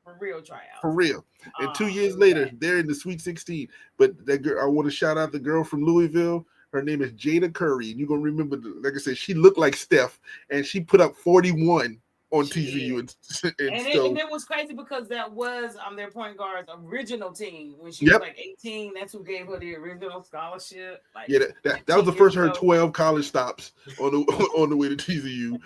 for real tryouts. For real. And two It years was later, bad. they're in the Sweet 16. But that girl, I want to shout out the girl from Louisville. Her name is Jada Curry. And you're going to remember, like I said, she looked like Steph, and she put up 41 on She TCU. did. And And so, it was crazy because that was their point guard's original team when she was yep. like 18. That's who gave her the original scholarship, like Yeah, that was 10 the years first of her ago. 12 college stops on the on the way to TCU.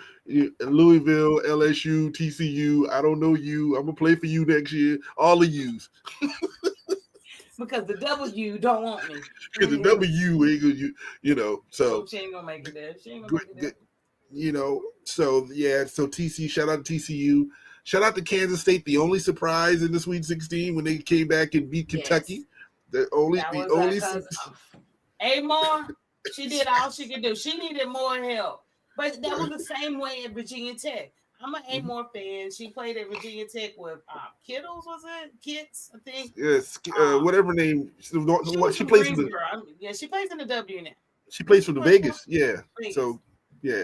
Louisville, LSU, TCU. I don't know you. I'm gonna play for you next year. All of yous. Because the W don't want me. Because the Anywho, W ain't gonna you know. oh, So she ain't gonna make it there. She ain't gonna good, make it good, there. so yeah, so TC, shout out to TCU. Shout out to Kansas State, the only surprise in the Sweet 16 when they came back and beat Yes, Kentucky. The only that the was only because Amore, she did all she could do. She needed more help. But that was the same way at Virginia Tech. I'm an Amore fan. She played at Virginia Tech with Kittles, was it? Kits, I think. yes, Um, whatever name she was she from plays for the Greensboro. Yeah, she plays in the W now. she plays for She the plays for Vegas, yeah. Vegas. So yeah,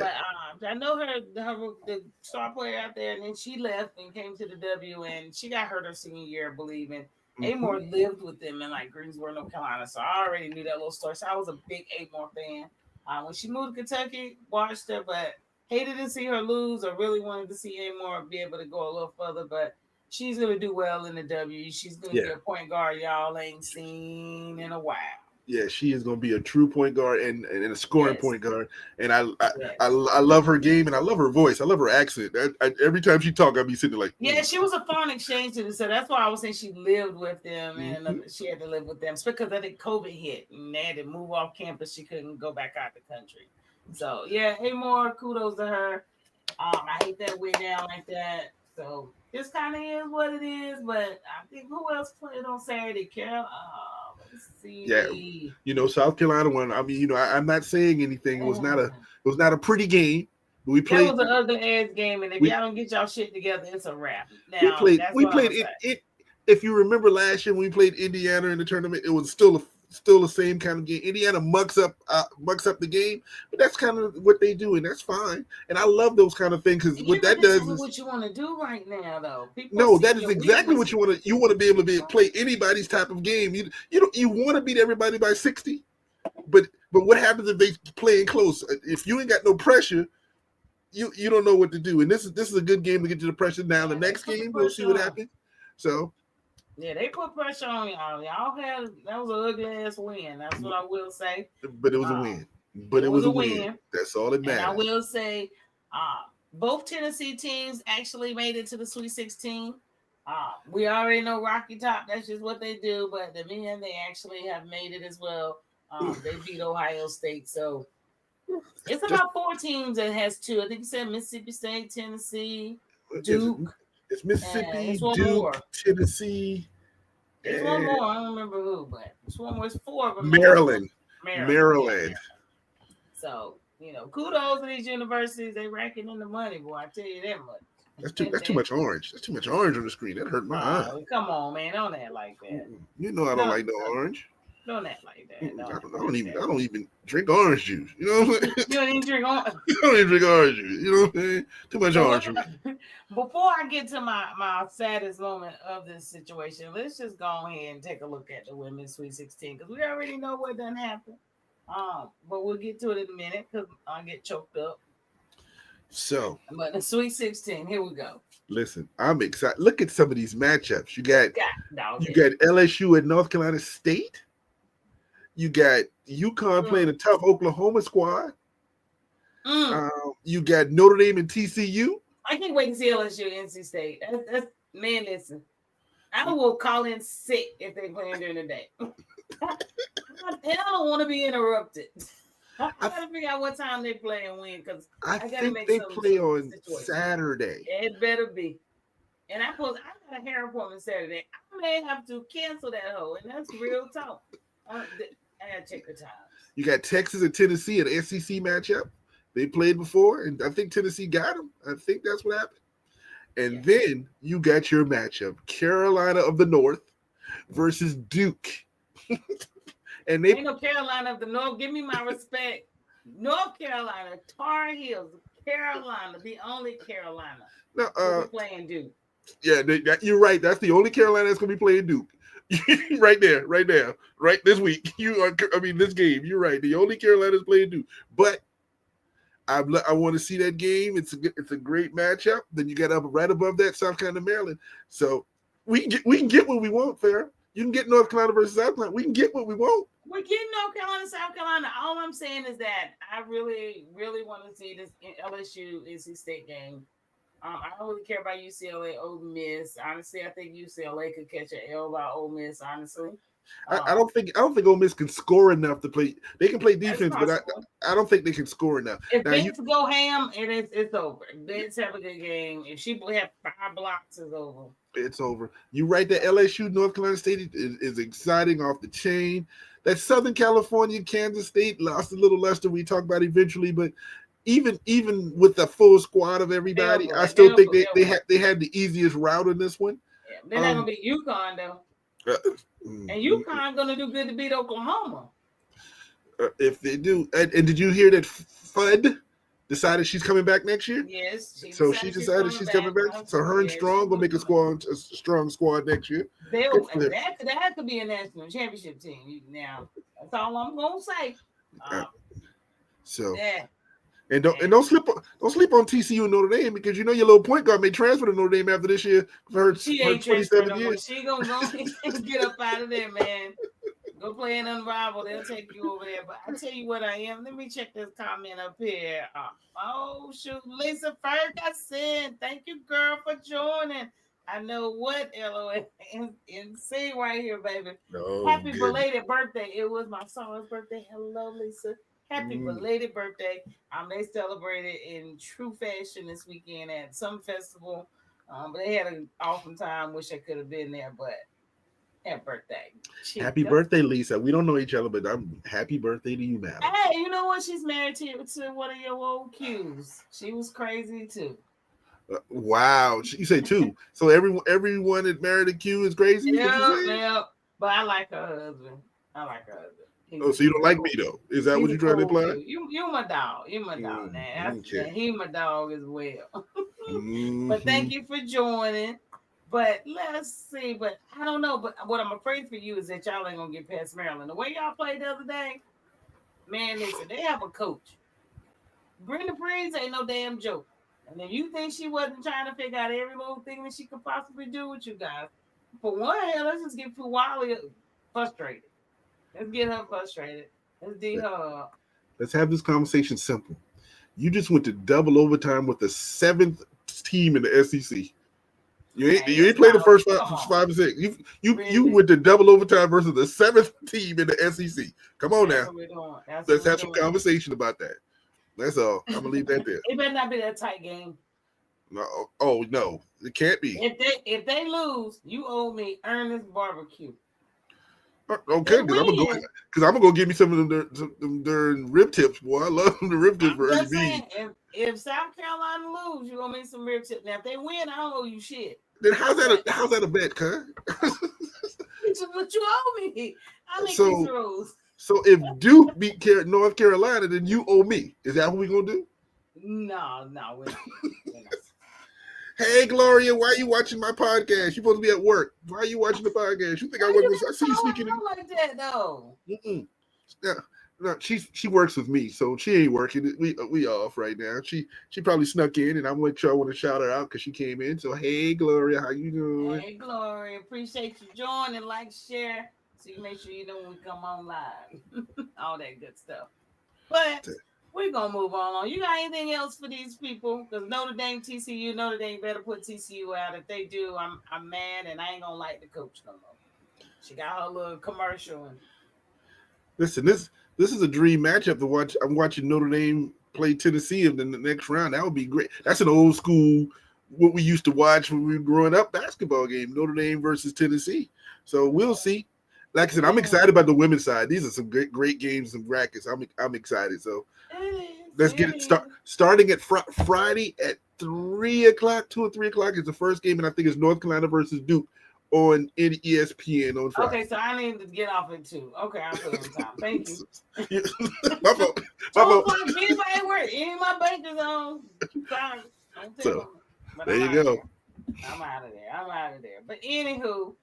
But I know the star player out there, and then she left and came to the W, and she got hurt her senior year, I believe. And mhm. Amore lived with them in like Greensboro, North Carolina, so I already knew that little story. So I was a big Amore fan. When she moved to Kentucky, watched her, but hated to see her lose. I really wanted to see Amore be able to go a little further, but she's gonna do well in the W. She's gonna be Yeah. a point guard y'all ain't seen in a while. Yeah, she is going to be a true point guard and a scoring Yes. point guard. And I Yes. love her game and I love her voice. I love her accent. Every time she talk, I'll be sitting there like, Yeah, she was a foreign exchange student, so that's why I was saying she lived with them, and Mhm. she had to live with them. It's because I think COVID hit and they had to move off campus. She couldn't go back out the country. So yeah, hey, more kudos to her. I hate that went down like that. So this kind of is what it is. But I think who else played on Saturday? Carol. Let's Yeah, see. South Carolina one. I mean, I'm not saying anything. It was not a pretty game. We That played. was an ugly ass game, and if We y'all don't get y'all shit together, it's a wrap. we Now played. that's We what I'm played gonna say. it. If you remember last year when we played Indiana in the tournament, it was still the same kind of game. Indiana mucks up the game, but that's kind of what they do, and that's fine. And I love those kind of things because what You're that not does telling is what you want to do right now, though. People no, see that is your exactly weakness. what you want to. You want to be able to play anybody's type of game. You want to beat everybody by 60, but what happens if they playing close? If you ain't got no pressure, you don't know what to do. And this is a good game to get you the pressure. Now the next game, we'll see what happens. So yeah, they put pressure on y'all. Y'all had that was an ugly ass win. That's what I will say. but it was a win. But it was a win. That's all that matters. And I will say, both Tennessee teams actually made it to the Sweet 16. We already know Rocky Top. That's just what they do. But the men, they actually have made it as well. They beat Ohio State. So it's about 4 teams that has 2. I think you said Mississippi State, Tennessee, Duke. It's Mississippi, it's one Duke, more. Tennessee. There's one more. I don't remember who, but it's one more. It's 4 of them. Maryland. Yeah. So, kudos to these universities. They racking in the money, boy. I tell you that much. That's too much orange. That's too much orange on the screen. That hurt my eye. Come on, man. Don't act like that. You know I don't like no orange. Don't act like that. No, I don't even drink orange juice. You know what I'm saying? You don't even drink orange. You don't even drink orange juice. You know what I'm saying? Too much orange for me. Before I get to my saddest moment of this situation, let's just go ahead and take a look at the women's Sweet 16 because we already know what done happened. But we'll get to it in a minute because I'll get choked up. So, but the Sweet 16, here we go. Listen, I'm excited. Look at some of these matchups. You got LSU at North Carolina State. You got UConn playing a tough Oklahoma squad. You got Notre Dame and TCU. I can't wait to see LSU and NC State. Man, listen. I will call in sick if they playing during the day. I don't want to be interrupted. I gotta figure out what time they play and when because I gotta think make they play on Saturday. It better be. And I got a hair appointment Saturday. I may have to cancel that hoe, and that's real talk. I gotta check the time. You got Texas and Tennessee, an SEC matchup. They played before, and I think Tennessee got them. I think that's what happened. And then you got your matchup, Carolina of the North versus Duke. And they ain't no Carolina of the North. Give me my respect. North Carolina, Tar Heels, Carolina, the only Carolina. Now, playing Duke. Yeah, you're right. That's the only Carolina that's going to be playing Duke. right there, right now, right this week. This game. You're right. The only Carolina is playing Duke. But I want to see that game. It's a great matchup. Then you got up right above that South Carolina, Maryland. So we can get what we want, Farrah. You can get North Carolina versus South Carolina. We can get what we want. We're getting North Carolina, South Carolina. All I'm saying is that I really, really want to see this LSU NC State game. I don't really care about UCLA, Ole Miss. Honestly, I think UCLA could catch an L by Ole Miss. Honestly, I don't think Ole Miss can score enough to play. They can play defense, but I don't think they can score enough. If Vince go ham, it's over. Vince have a good game. If she have 5 blocks, it's over. It's over. You right there. LSU, North Carolina State is exciting off the chain. That Southern California, Kansas State lost a little luster. We talk about eventually, but even with the full squad of everybody, I still think they had the easiest route in this one. Yeah, they're not gonna beat UConn though. And UConn gonna do good to beat Oklahoma. If they do, and did you hear that Fudd decided she's coming back next year? Yes. She decided she's coming back. So her and Strong will make a strong squad next year. That could be a national championship team. Now that's all I'm gonna say. And don't sleep on TCU and Notre Dame because you know your little point guard may transfer to Notre Dame after this year for her 27 years. She gonna get up out of there, man. Go play in Unrivaled. They'll take you over there. But I tell you what I am. Let me check this comment up here. Oh, shoot. Lisa Ferguson. Thank you, girl, for joining. I know what LOL and see right here, baby. Oh, Happy good. belated birthday. It was my son's birthday. Hello, Lisa. Happy belated birthday. They celebrated in true fashion this weekend at some festival. But they had an awesome time. Wish I could have been there, but happy birthday. Happy birthday, Lisa. We don't know each other, but I'm happy birthday to you, madam. Hey, you know what? She's married to one of your old Qs. She was crazy too. Wow, you say two. So everyone that married a Q is crazy? Yeah. But I like her husband. So you don't like me though? Is that what you're trying to imply? You my dog. You my dog, man. Okay. He my dog as well. Mm-hmm. But thank you for joining. But let's see. But I don't know. But what I'm afraid for you is that y'all ain't gonna get past Maryland. The way y'all played the other day, man, listen, they have a coach. Brenda Breeze ain't no damn joke. And if you think she wasn't trying to figure out every little thing that she could possibly do with you guys, for one hand, let's just get Fuwali frustrated. Let's get her frustrated. Let's D her up. Let's have this conversation simple. You just went to double overtime with the 7th team in the SEC. You ain't played the first 5 and 6. You went to double overtime versus the 7th team in the SEC. Come on now. Let's have some conversation about that. That's all. I'm gonna leave that there. It better not be that tight game. No. Oh no, it can't be. If they lose, you owe me Ernest barbecue. Okay, because I'm gonna go get me some of them rib tips, boy. I love the rib tips for Ernest B. If South Carolina lose, you owe me some rib tips. Now if they win, I don't owe you shit. Then how's that a bet, cuz? What you owe me? I make these rules. So if Duke beat North Carolina, then you owe me. Is that what we're going to do? No, we're not. Hey, Gloria, why are you watching my podcast? You're supposed to be at work. Why are you watching the podcast? You think I wasn't? I see you speaking. Like that, though. Yeah, no, she works with me, so she ain't working. We off right now. She probably snuck in, and I want to shout her out because she came in. So hey, Gloria, how you doing? Hey, Gloria, appreciate you joining, like, share. So you make sure you know when we come on live. All that good stuff. But we're going to move on. You got anything else for these people? Because Notre Dame, TCU, Notre Dame better put TCU out. If they do, I'm mad, and I ain't going to like the coach no more. She got her little commercial. Listen, this is a dream matchup to watch. I'm watching Notre Dame play Tennessee in the next round. That would be great. That's an old school, what we used to watch when we were growing up, basketball game, Notre Dame versus Tennessee. So we'll see. Like I said, I'm excited about the women's side. These are some great games and brackets. I'm excited. So let's get it starting at Friday at 3 o'clock, 2 or 3 o'clock is the first game, and I think it's North Carolina versus Duke on ESPN on Friday. Okay, so I need to get off at 2. Okay, I'll put it on time. Thank you. My fault. Anybody work? Any of my bakers on? Sorry. So there you go. I'm out of there. But anywho,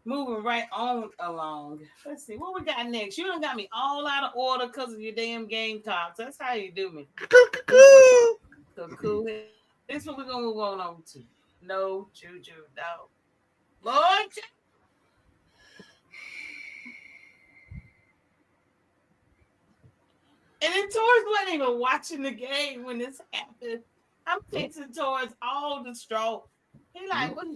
moving right on along. Let's see what we got next. You done got me all out of order because of your damn Gamecocks. That's how you do me. So cool. This is what we're gonna move on to. No Juju, no. Lord. And then Torres wasn't even watching the game when this happened. I'm fixing Torres all the straw. He like, what's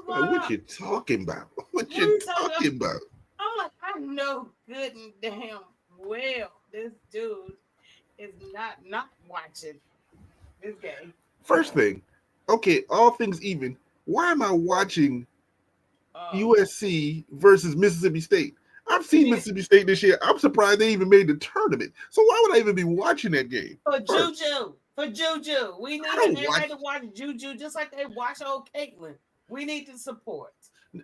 going on? What you talking about? What you talking about? I'm like, I know good and damn well this dude is not watching this game. First thing, okay, all things even, why am I watching USC versus Mississippi State? I've seen Mississippi State this year. I'm surprised they even made the tournament. So why would I even be watching that game? For Juju. We need everybody to watch Juju just like they watch old Caitlin. We need to support.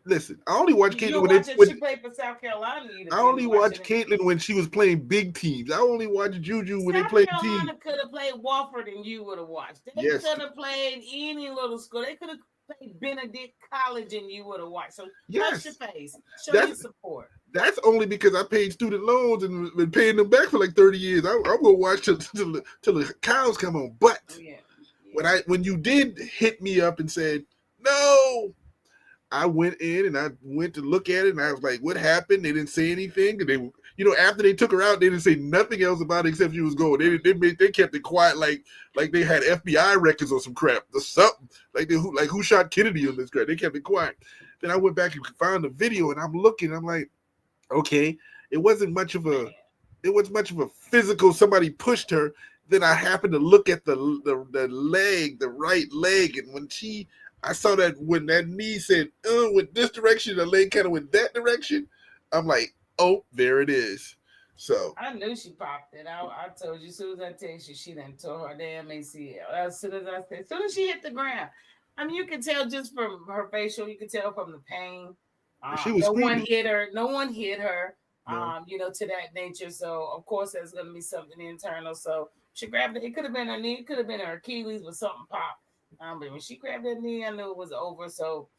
Listen, I only watch Caitlin when she played for South Carolina. I only watched Caitlin when she was playing big teams. I only watched Juju when they played teams. South Carolina could have played Wofford and you would have watched. They could have played any little school. They could have played Benedict College and you would have watched. So touch your face. Show your support. That's only because I paid student loans and been paying them back for like 30 years. I'm gonna watch till the cows come on. But when you did hit me up and said, no, I went in and I went to look at it, and I was like, "What happened?" They didn't say anything, and they, after they took her out, they didn't say nothing else about it except she was going. They kept it quiet, like they had FBI records or some crap or something. Like who shot Kennedy on this crap? They kept it quiet. Then I went back and found the video, and I'm looking. I'm like, okay, it wasn't much of a physical. Somebody pushed her. Then I happened to look at the leg, the right leg, and I saw that when that knee said, went this direction, the leg kind of went that direction. I'm like, oh, there it is. So I knew she popped it. I told you as soon as I text you, she done tore her damn ACL. As soon as she hit the ground. I mean, you can tell just from her facial, you can tell from the pain. She was screaming. No one hit her. No. To that nature. So of course there's gonna be something internal. So she grabbed it. It could have been her knee, it could have been her Achilles, but something popped. But when she grabbed that knee, I knew it was over. So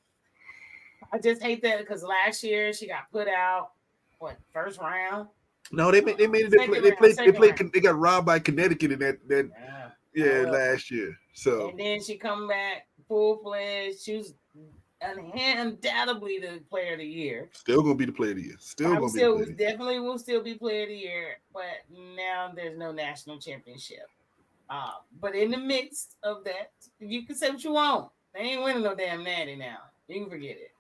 I just hate that because last year she got put out. First round? No, they made it. They got robbed by Connecticut in that last year. So and then she come back full fledged. She was undoubtedly the player of the year. Still gonna be the player of the year. Definitely will still be player of the year. But now there's no national championship. But in the midst of that, you can say what you want. They ain't winning no damn natty now. You can forget it.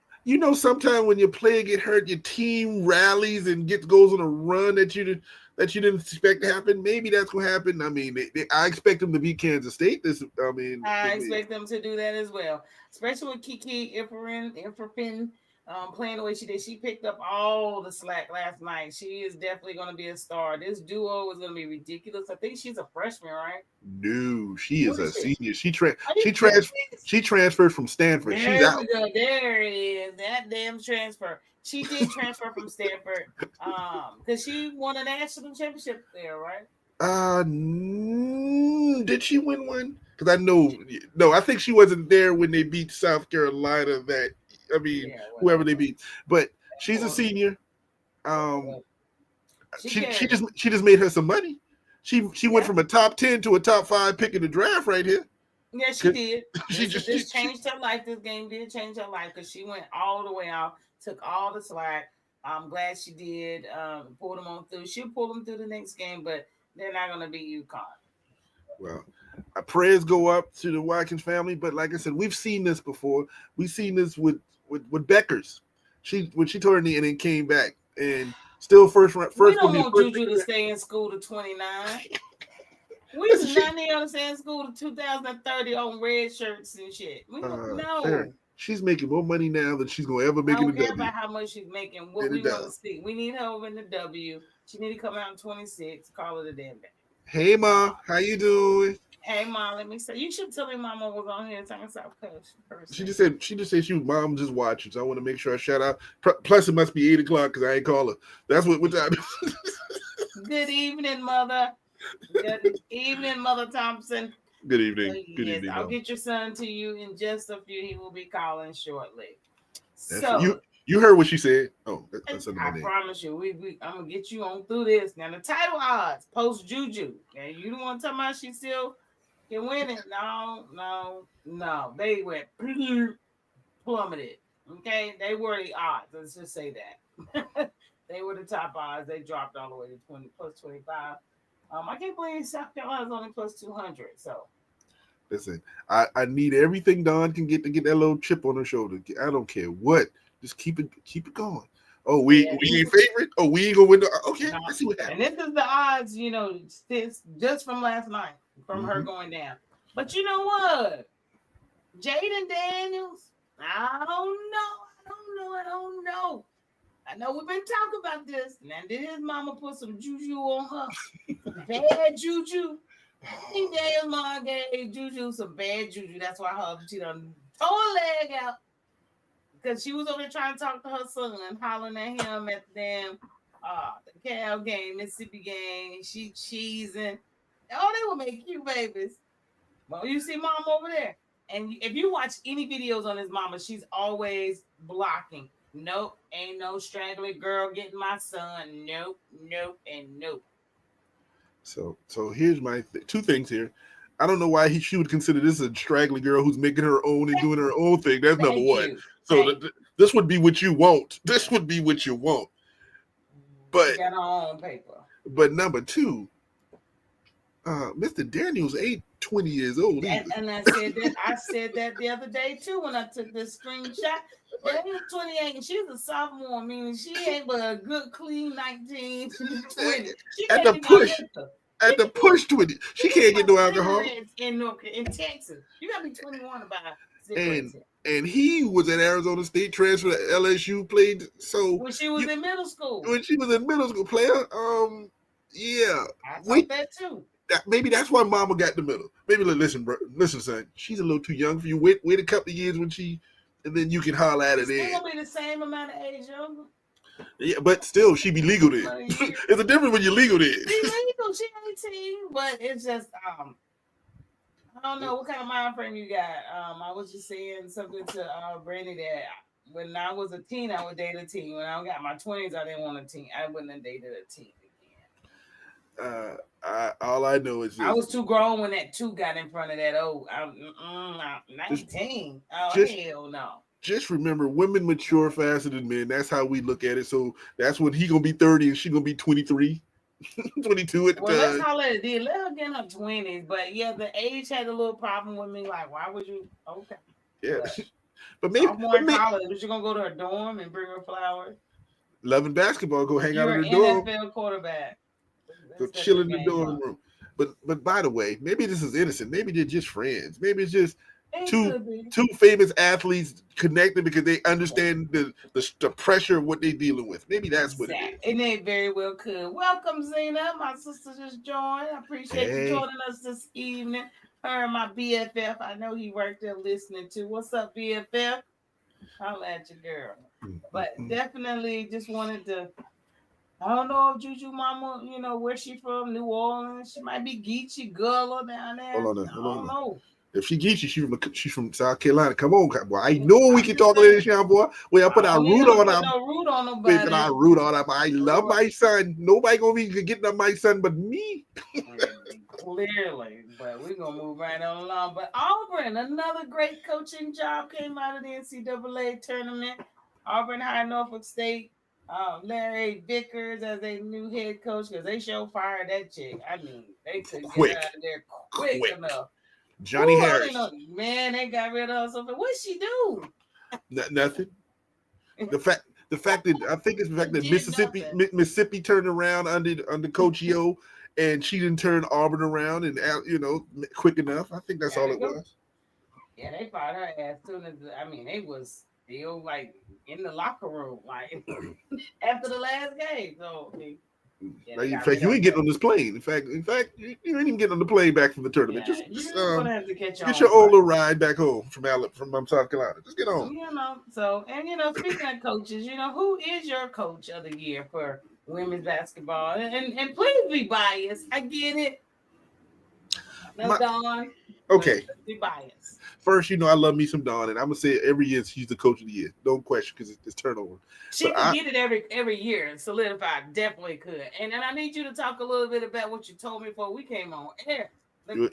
Sometimes when your player get hurt, your team rallies and goes on a run that you didn't expect to happen. Maybe that's gonna happen. I mean, I expect them to beat Kansas State. I expect them to do that as well, especially with Kiki Ifrafin playing the way she did. She picked up all the slack last night. She is definitely going to be a star. This duo is going to be ridiculous. I think she's a freshman, right? No, she is a senior. She transferred from Stanford. She's out. There it is. That damn transfer. She did transfer from Stanford because she won a national championship there, right? Did she win one? Because I think she wasn't there when they beat South Carolina. Whoever they beat, but she's a senior. She just made her some money. She went from a top 10 to a top 5 pick in the draft right here. Yeah, she did. This changed her life. This game did change her life because she went all the way out, took all the slack. I'm glad she did. Pulled them on through. She'll pull them through the next game, but they're not going to beat UConn. Well, our prayers go up to the Watkins family, but like I said, we've seen this before. We've seen this with Beckers. When she tore her knee and then came back and still first. We don't want Juju to stay in school to 29. We do not need her to stay in school to 2030 on red shirts and shit. We don't know. She's making more money now than she's gonna ever make in the W. I don't care about how much she's making. What we want to see. We need her over in the W. She need to come out in 26. Call it a damn day. Hey, Ma, how you doing? Hey, Ma, let me say. You should tell me Mama was on here talking South Coast. She just said she was mom just watching. So I want to make sure I shout out. Plus, it must be 8 o'clock because I ain't call her. That's what time. Good evening, Mother. Good evening, Mother Thompson. Good evening. Good evening. I'll get your son to you in just a few. He will be calling shortly. You heard what she said. Oh, that's I promise you, I'm gonna get you on through this. Now the title odds post Juju. And you don't want to tell me she still can win it. No. They went plummeted. Okay, they were the odds. Let's just say that. They were the top odds. They dropped all the way to 20 plus 25. I can't believe South Carolina's only plus 200. So listen, I need everything Dawn can get to get that little chip on her shoulder. I don't care what. Just keep it going. Oh, we ain't favorite. Oh, we ain't gonna win. Okay, let's see what happens. And this is the odds, just from last night, from her going down. But you know what? Jaden Daniels, I don't know. I know we've been talking about this. Now, did his mama put some juju on her? Bad juju. I think Daniel's mom gave Juju some bad juju. That's why she done tore her leg out. Because she was over there trying to talk to her son, hollering at him at the damn the Cal game, Mississippi game. She cheesing. Oh, they will make cute babies. Well, you see mom over there. And if you watch any videos on his mama, she's always blocking. Nope, ain't no straggly girl getting my son. Nope, and nope. So here's my two things here. I don't know why she would consider this a straggly girl who's making her own and doing her own thing. That's number one. So This would be what you want. This would be what you want. But she got her own paper. But number two, Mr. Daniels ain't 20 years old either. And I said that the other day too when I took this screenshot. Daniel's 28 and she's a sophomore, meaning she ain't but a good clean 19 to 20. She At the push 20. She can't get no alcohol. In Texas. You gotta be 21 to buy and he was at Arizona State, transfer to LSU, played when she was in middle school. When she was in middle school, player, yeah. I thought that too. Maybe that's why Mama got the middle. Maybe listen, bro, listen, son. She's a little too young for you. Wait a couple of years when and then you can holler at her then. She's gonna be the same amount of age younger. Yeah, but still, she be legal then. It's a difference when you're legal then. She's legal. She 18, but it's just I don't know what kind of mind frame you got. I was just saying something to Brandy that when I was a teen, I would date a teen. When I got my 20s, I didn't want a teen. I wouldn't have dated a teen again. All I know is I was too grown when that 2 got in front of that. I'm 19. Hell no. Just remember, women mature faster than men. That's how we look at it. So that's when he gonna be 30 and she gonna be 23. 22 at the time. Let's call it a deal. Let her get in her 20s. But yeah, the age had a little problem with me. Like, why would you? Okay. Yeah. But maybe. College, but you're going to go to her dorm and bring her flowers? Loving basketball, go hang out in the dorm. You're an NFL quarterback. Go chill in the dorm room. But by the way, maybe this is innocent. Maybe they're just friends. Maybe it's just two famous athletes connected because they understand the pressure of what they're dealing with. Maybe that's what it is. And they very well could. Welcome, Zena. My sister just joined. I appreciate you joining us this evening. Her and my BFF. I know he worked there listening to. What's up, BFF? I'll at you, girl. But definitely just wanted to. I don't know if Juju Mama, where she from, New Orleans. She might be Geechee Gullah down there. Hold on. I don't know. If she Geechee, she's from South Carolina. Come on, boy. I know we can talk a little young boy. We put our root on them. No root on nobody. Put our root on them. I love my son. Nobody gonna be getting up my son but me. Clearly, but we're gonna move right on along. But Auburn, another great coaching job came out of the NCAA tournament. Auburn hired Norfolk State. Larry Vickers as a new head coach because they show fired that chick. I mean, they could get out of there quick enough. Johnny Harris. Man, they got rid of something. What'd she do? Nothing. The fact that I think it's the fact that Mississippi turned around under Coach Yo, and she didn't turn Auburn around and quick enough. I think that's all it was. Yeah, they fired her ass soon as they was still like in the locker room like after the last game. So in fact, you ain't getting on this plane. In fact, you ain't even getting on the plane back from the tournament. Yeah, just have to get your old ride back home from South Carolina. Just get on. Speaking of coaches, who is your coach of the year for women's basketball? And please be biased. I get it. Dawn. Okay. Be biased. First, I love me some Dawn, and I'm gonna say it every year she's the coach of the year. Don't question because it's turnover. She could get it every year and solidify. Definitely could. And then I need you to talk a little bit about what you told me before we came on air.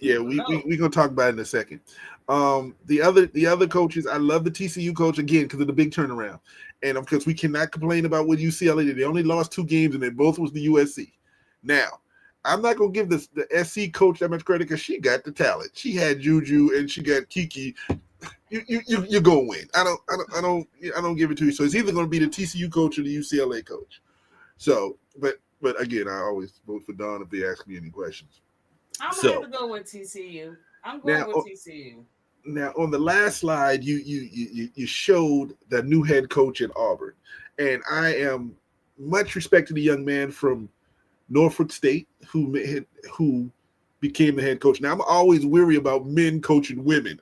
Yeah, we're gonna talk about it in a second. The other coaches, I love the TCU coach again because of the big turnaround, and because we cannot complain about what UCLA did. They only lost 2 games, and they both was the USC. Now, I'm not gonna give the SC coach that much credit because she got the talent. She had Juju and she got Kiki. You're gonna win. I don't give it to you. So it's either gonna be the TCU coach or the UCLA coach. So, but again, I always vote for Dawn if they ask me any questions. I'm gonna have to go with TCU. I'm going with TCU. Now, on the last slide, you showed the new head coach at Auburn, and I am much respect to the young man from Norfolk State who became the head coach. Now, I'm always weary about men coaching women.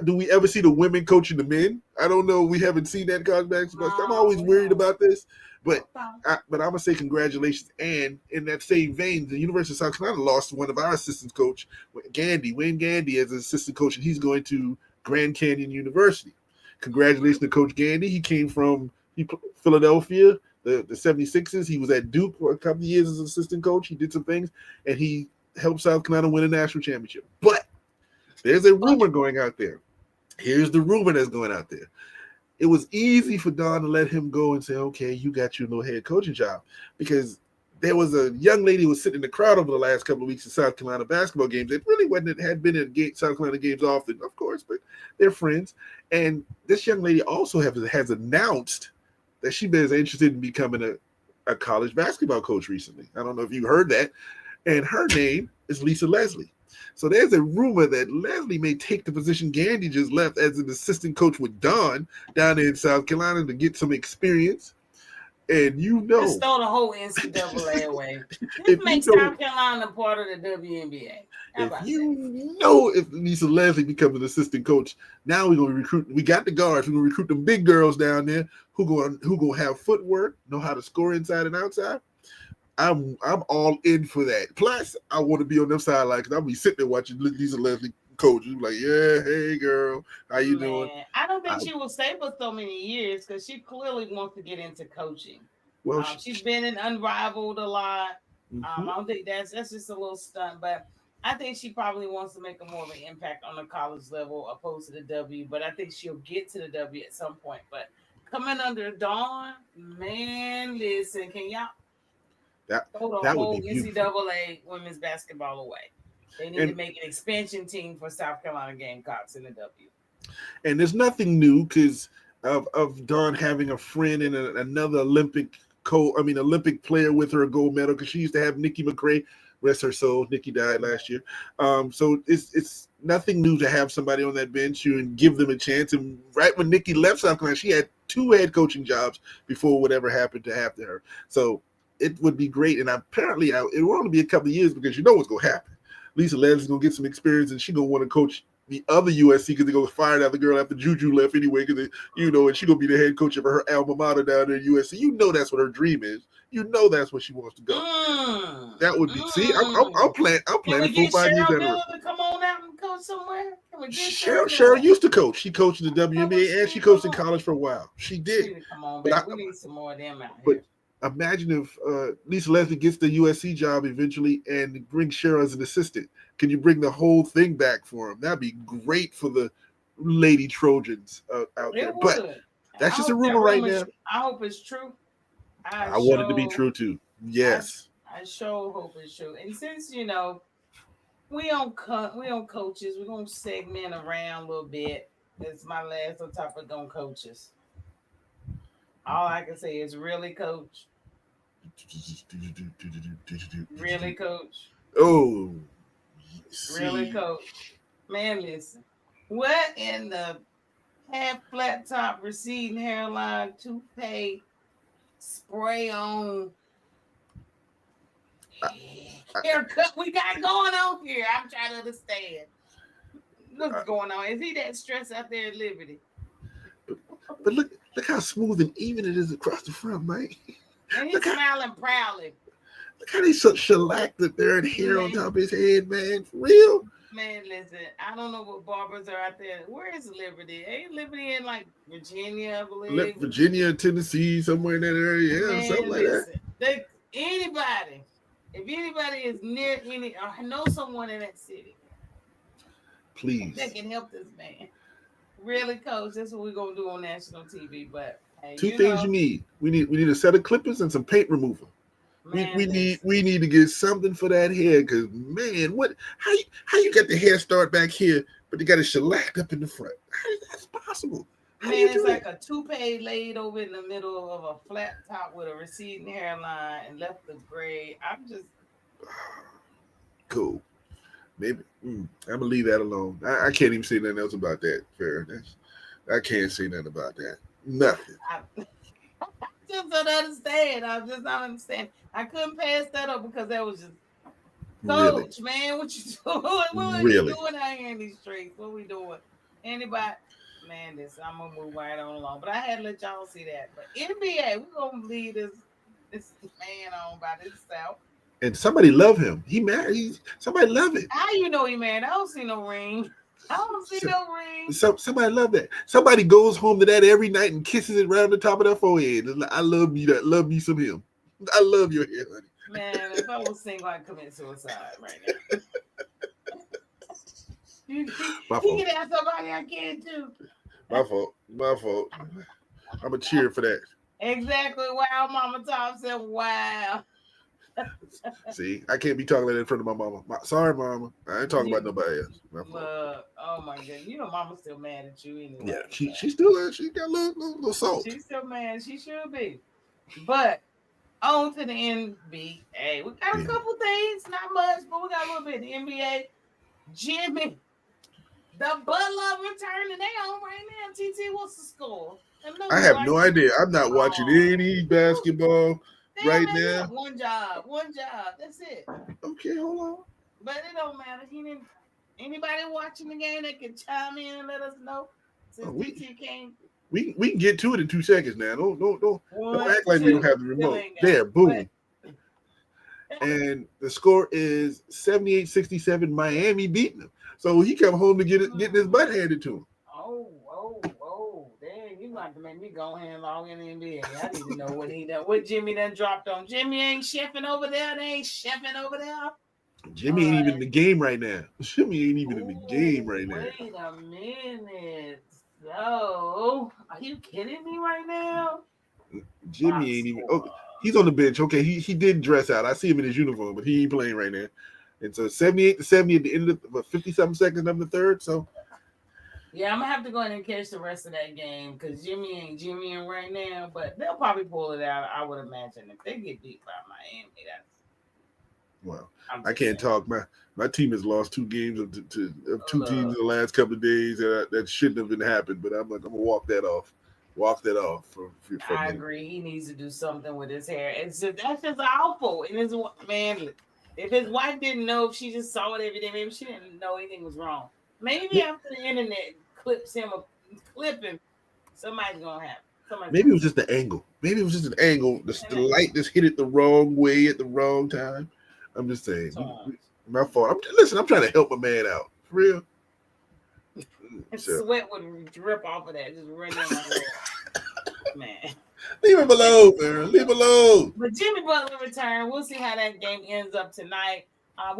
Do we ever see the women coaching the men? I don't know. We haven't seen that college basketball. I'm always worried about this. But I'm gonna say congratulations. And in that same vein, the University of South Carolina lost one of our assistant coach, Wayne Gandy, as an assistant coach, and he's going to Grand Canyon University. Congratulations to Coach Gandy. He came from Philadelphia, the 76ers. He was at Duke for a couple of years as an assistant coach. He did some things, and he helped South Carolina win a national championship. But there's a rumor going out there. Here's the rumor that's going out there. it was easy for Don to let him go and say, okay, you got your little head coaching job. Because there was a young lady who was sitting in the crowd over the last couple of weeks in South Carolina basketball games. It really had been at South Carolina games often, of course, but they're friends. And this young lady also has announced that she is interested in becoming a college basketball coach recently. I don't know if you heard that. And her name is Lisa Leslie. So there's a rumor that Leslie may take the position Gandy just left as an assistant coach with Don down there in South Carolina to get some experience. And just throw the whole NCAA away. Just make South Carolina part of the WNBA. If Lisa Leslie becomes an assistant coach, now we're gonna recruit. We got the guards. We're gonna recruit them big girls down there who gonna have footwork, know how to score inside and outside. I'm all in for that. Plus, I want to be on them sidelines because I'll be sitting there watching Lisa Leslie coach. Like, yeah, hey girl, how you doing? I don't think she will stay for so many years because she clearly wants to get into coaching. Well, she's been in Unrivaled a lot. I don't think that's just a little stunt, but I think she probably wants to make a more of an impact on the college level opposed to the W. But I think she'll get to the W at some point. But coming under Dawn, man, listen, can y'all throw the whole NCAA women's basketball away? They need to make an expansion team for South Carolina Gamecocks in the W. And there's nothing new because of Dawn having a friend and another Olympic player with her, a gold medal, because she used to have Nikki McCray. Rest her soul. Nikki died last year. So it's nothing new to have somebody on that bench and give them a chance. And right when Nikki left South Carolina, she had 2 head coaching jobs before whatever happened to happen to her. So it would be great. And apparently it will only be a couple of years because you know what's going to happen. Lisa Leslie's going to get some experience and she's going to want to coach the other USC because they're going to fire that other girl after Juju left anyway because, and she's going to be the head coach of her alma mater down there at USC. You know that's what her dream is. You know that's where she wants to go. That would be. See, I'm planning. Can we get 5 years Miller to come on out and coach somewhere? Can we get Cheryl used to coach. She coached in the WNBA and she coached in college for a while. She did. Come on, baby. We need some more of them out here. Imagine if Lisa Leslie gets the USC job eventually and brings Cheryl as an assistant. Can you bring the whole thing back for him? That'd be great for the Lady Trojans out there. But that's just a rumor right now. I hope it's true. I want it to be true too. Yes. I sure hope it's true. And since we on coaches, we're gonna segment around a little bit. This is my last topic on coaches. All I can say is really, coach. Really, coach. Oh. Really, coach. Man, listen. What in the half flat top receding hairline toupee spray on haircut we got going on here? I'm trying to understand. What's going on? Is he that stressed out there at Liberty? But look how smooth and even it is across the front, man. And he's smiling proudly. Look how they shellacked the there and hair on top of his head, man. For real. Man, listen, I don't know what barbers are out there. Where is Liberty? Ain't Liberty in like Virginia, I believe? Virginia, Tennessee, somewhere in that area. Yeah, man, something like that. If anybody is near any or know someone in that city, please, they can help this man. Really, coach, that's what we're gonna do on national TV. But hey, two things you need. We need a set of clippers and some paint remover. Man, we need to get something for that hair because man, how you got the hair start back here, but you got it shellacked up in the front? How is that possible? Man, it's like a toupee laid over in the middle of a flat top with a receding hairline and left the gray. I'm just cool. Maybe I'm gonna leave that alone. I can't even say nothing else about that. Fairness, I can't say nothing about that. Nothing. I just don't understand. I just don't understand. I couldn't pass that up because that was just coach, man. What you doing? What are you doing out here in these streets? What we doing? Anybody? Man, I'm gonna move right on along. But I had to let y'all see that. But NBA, we're gonna leave this man on by this self. And somebody love him. He married. Somebody love it. How you know he married? I don't see no ring. I don't see no ring. Somebody love that. Somebody goes home to that every night and kisses it around the top of their forehead. Like, I love you. That love me some him. I love your hair, honey. Man, if I was single, I'd commit suicide right now. You can have somebody I can't do. My fault. My fault. I'm a cheer for that. Exactly. Wow, Mama Tom said, wow. See, I can't be talking like that in front of my mama. Sorry, mama. I ain't talking about nobody else. My fault. Look, oh my goodness. You know, Mama's still mad at you anyway. Yeah, she still she got a little salt. She's still mad. She should be. But on to the NBA. We got a couple things, not much, but we got a little bit. The NBA, Jimmy, the Butler returning. They on right now. TT, what's the score? I have no idea. I'm not watching any basketball right now. One job. That's it. Okay, hold on. But it don't matter. Anybody watching the game that can chime in and let us know since TT came. We can get to it in 2 seconds now. Don't act like we don't have the remote. There, boom. And the score is 78-67. Miami beating them. So he come home to getting his butt handed to him. Oh, dang, you about to make me go ahead and log in the NBA. I need to know what he done. What Jimmy done dropped on. Jimmy ain't chefing over there. They ain't chefing over there. Jimmy ain't even in the game right now. Jimmy ain't even in the game right now. Wait a minute. So, are you kidding me right now? Jimmy ain't even. Oh, he's on the bench. Okay, he did dress out. I see him in his uniform, but he ain't playing right now. And so 78-70 at the end of 50-something seconds of the third. So yeah, I'm gonna have to go in and catch the rest of that game because Jimmy ain't Jimmying right now, but they'll probably pull it out. I would imagine if they get beat by Miami, that's well. I can't talk. My team has lost 2 games of 2 teams in the last couple of days that shouldn't have been happened. But I'm gonna walk that off. I agree. He needs to do something with his hair. That's just awful. And if his wife didn't know, if she just saw it every day, maybe she didn't know anything was wrong. Maybe after the internet clips him a clipping, somebody's gonna happen. Maybe it was just the angle. Maybe it was just an angle. The light just hit it the wrong way at the wrong time. I'm just saying. My fault. I'm trying to help a man out. For real. Sweat would drip off of that. Just run down my hair. Man. Leave him alone, man. Leave him alone. But Jimmy Butler return. We'll see how that game ends up tonight. I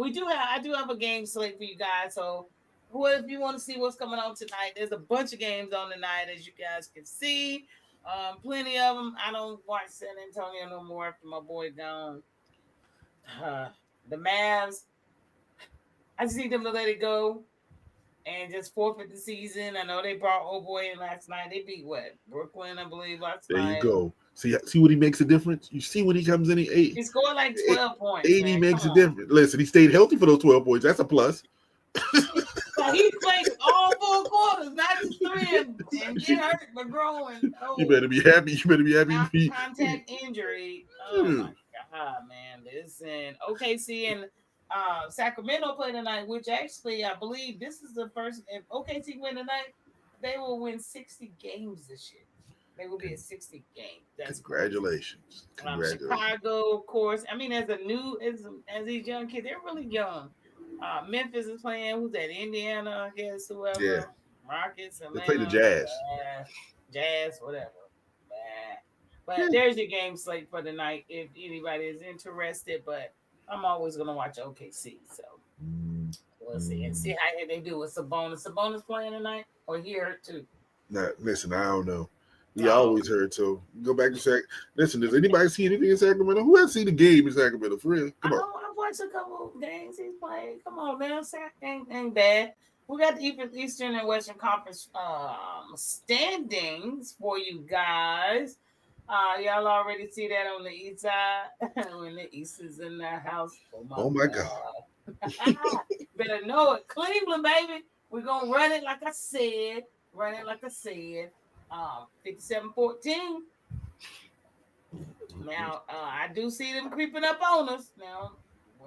do have a game slate for you guys. So if you want to see what's coming on tonight, there's a bunch of games on tonight, as you guys can see. Plenty of them. I don't watch San Antonio no more after my boy gone. The Mavs, I just need them to let it go and just forfeit the season. I know they brought old boy in last night. They beat Brooklyn, I believe, last night. There you go. See what he makes a difference? You see when he comes in, he scored like 12 points. 80 makes a difference. Listen, he stayed healthy for those 12 points. That's a plus. So he played all 4 quarters, not just 3 and get hurt, but growing. You better be happy. Contact injury. Oh, my God, man. Listen, OKC and Sacramento play tonight, which actually I believe this is the first. If OKC win tonight, they will win 60 games this year. They will be at 60 games. That's congratulations. Chicago, of course. I mean, as these young kids, they're really young. Memphis is playing. Who's that? Indiana, I guess. Whoever. Yeah. Rockets. They play the Jazz. Jazz, whatever. But there's your game slate for tonight if anybody is interested. But I'm always going to watch OKC. So we'll see. And see how they do with Sabonis. Sabonis playing tonight? Or he hurt too? Nah, listen, I don't know. He always hurt. So go back to Listen, does anybody see anything in Sacramento? Who has seen the game in Sacramento? For real? Come on. I've watched a couple of games he's played. Come on, man. Sac ain't bad. We got the Eastern and Western Conference standings for you guys. Y'all already see that on the east side when the East is in the house. Oh my God. Better know it. Cleveland, baby. We're going to run it like I said. 57-14. Now, I do see them creeping up on us. Now,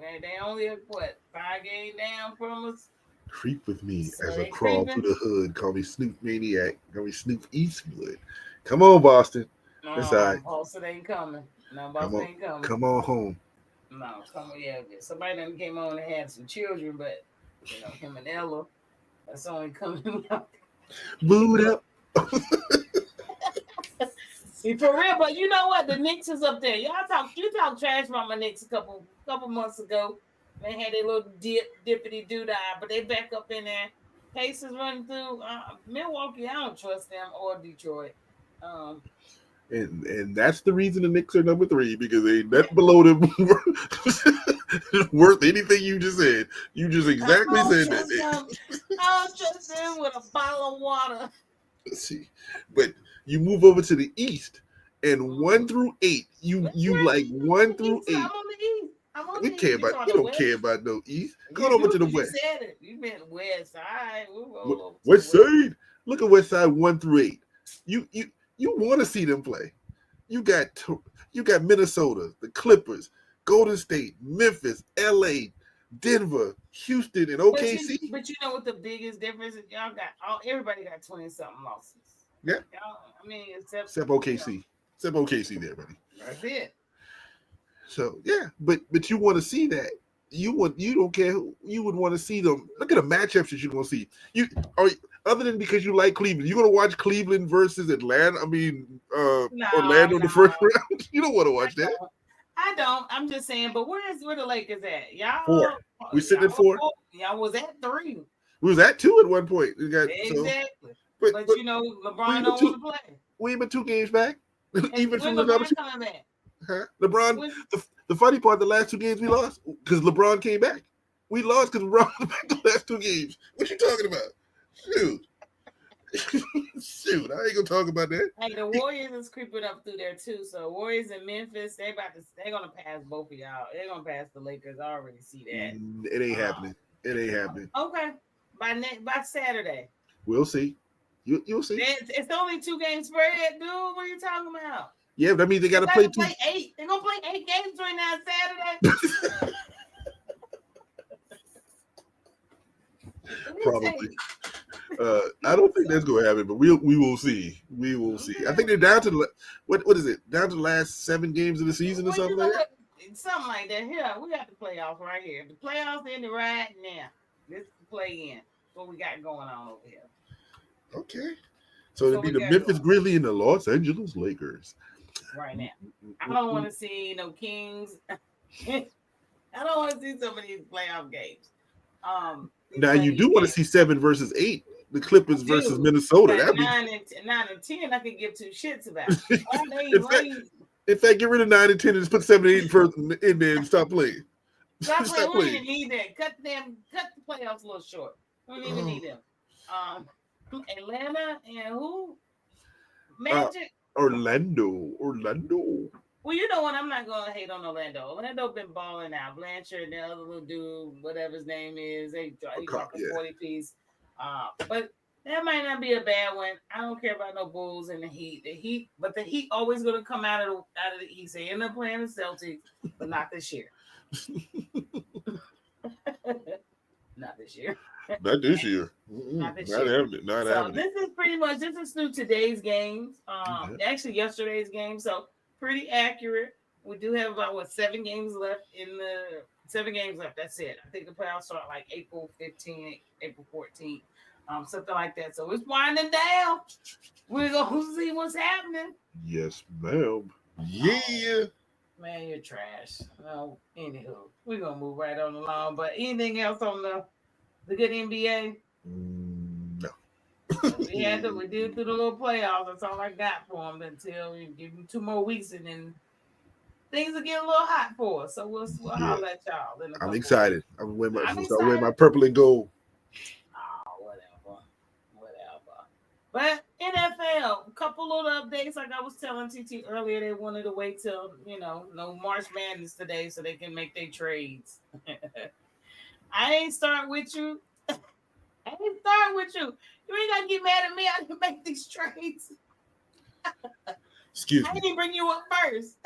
they only 5 games down from us. Creep with me as I crawl through the hood. Call me Snoop Maniac. Call me Snoop Eastwood. Come on, Boston. That's all right. Boston ain't coming. No, Boston ain't coming. Come on home. No, come on. Yeah, somebody done came on and had some children, but him and Ella, that's only coming out. Boot up. See, for real, but you know what? The Knicks is up there. You talk trash about my Knicks a couple months ago. They had their little dippity doo-dah, but they back up in there. Pacers running through Milwaukee. I don't trust them or Detroit. Um, And that's the reason the Knicks are number 3 because they ain't nothing below them worth anything you just said. You just exactly said that. I don't trust them with a bottle of water. Let's see, but you move over to the East, and 1 through 8, you like 1 through 8. I'm on the East. We care about you don't care about no East. Go over to the West. You said it. You meant West. All right, West Side. Look at West Side 1 through 8. You want to see them play. You got Minnesota, the Clippers, Golden State, Memphis, LA, Denver, Houston, and OKC. But you know what the biggest difference is? Y'all got everybody got 20-something losses. Yeah. I mean, except OKC. You know, except OKC there, buddy. That's it. So yeah, but you want to see that. You don't care who you would want to see them. Look at the matchups that you're gonna see. Other than because you like Cleveland, you're gonna watch Cleveland versus Atlanta. I mean, Orlando in the first round. You don't want to watch that. I don't. I'm just saying. But where the Lakers at? Y'all 4. We sitting at 4. Y'all was at 3. We was at 2 at one point. We got exactly. So, but you know, LeBron don't want to play. We even 2 games back. Even from the LeBron coming back. Huh? LeBron. The funny part, the last 2 games we lost because LeBron came back. We lost because LeBron was back the last 2 games. What you talking about? Shoot. Shoot, I ain't gonna talk about that. Hey, the Warriors is creeping up through there too. So Warriors and Memphis, they're gonna pass both of y'all. They're gonna pass the Lakers. I already see that. It ain't happening. It ain't happening. Okay, by Saturday. We'll see. You'll see. It's only 2 games spread, dude. What are you talking about? Yeah, that means they got to play 2. 8. They're gonna play 8 games right now Saturday. Probably. I don't think that's going to happen, but we will see. We will see. I think they're down to what is it? Down to the last 7 games of the season or something like that. Something like that. Here, we got the playoffs right here. The playoffs in the right now. This is the play in. What we got going on over here. Okay. So it'll be the Memphis Grizzlies and the Los Angeles Lakers. Right now. I don't want to see no Kings. I don't want to see some of these playoff games. Now you do want to see 7 versus 8, the Clippers versus Minnesota. That'd 9 and 10, I could give 2 shits about. In fact, get rid of 9 and 10 and just put 7 and 8 in there and stop playing. Stop playing. We didn't need that. Cut the playoffs a little short. We didn't even need them. Atlanta and who? Magic. Orlando. Well, you know what? I'm not going to hate on Orlando. Orlando been balling out. Blanchard and the other little dude, whatever his name is, he dropped a 40 piece. But that might not be a bad one. I don't care about no Bulls and the Heat. But the Heat always going to come out of the East. They end up playing the Celtics, but not this year. Not this year. Not this year. Not this year. Not happening. This is through today's games. Actually yesterday's game. So pretty accurate. We do have about 7 games left That's it. I think the playoffs start like April 15th, April 14th, something like that. So it's winding down. We're gonna see what's happening. Yes, ma'am. Yeah. Man, you're trash. No, anywho, we're gonna move right on along. But anything else on the good NBA? No. We did through the little playoffs. That's all I got for them until we give them 2 more weeks, and then things will get a little hot for us. So we'll holler at y'all. I'm excited. I'm wearing my purple and gold. Oh, whatever. But NFL, a couple little updates. Like I was telling TT earlier, they wanted to wait till no March Madness today so they can make their trades. I ain't start with you. You ain't gotta get mad at me. I didn't make these trades. Excuse me. I didn't bring you up first.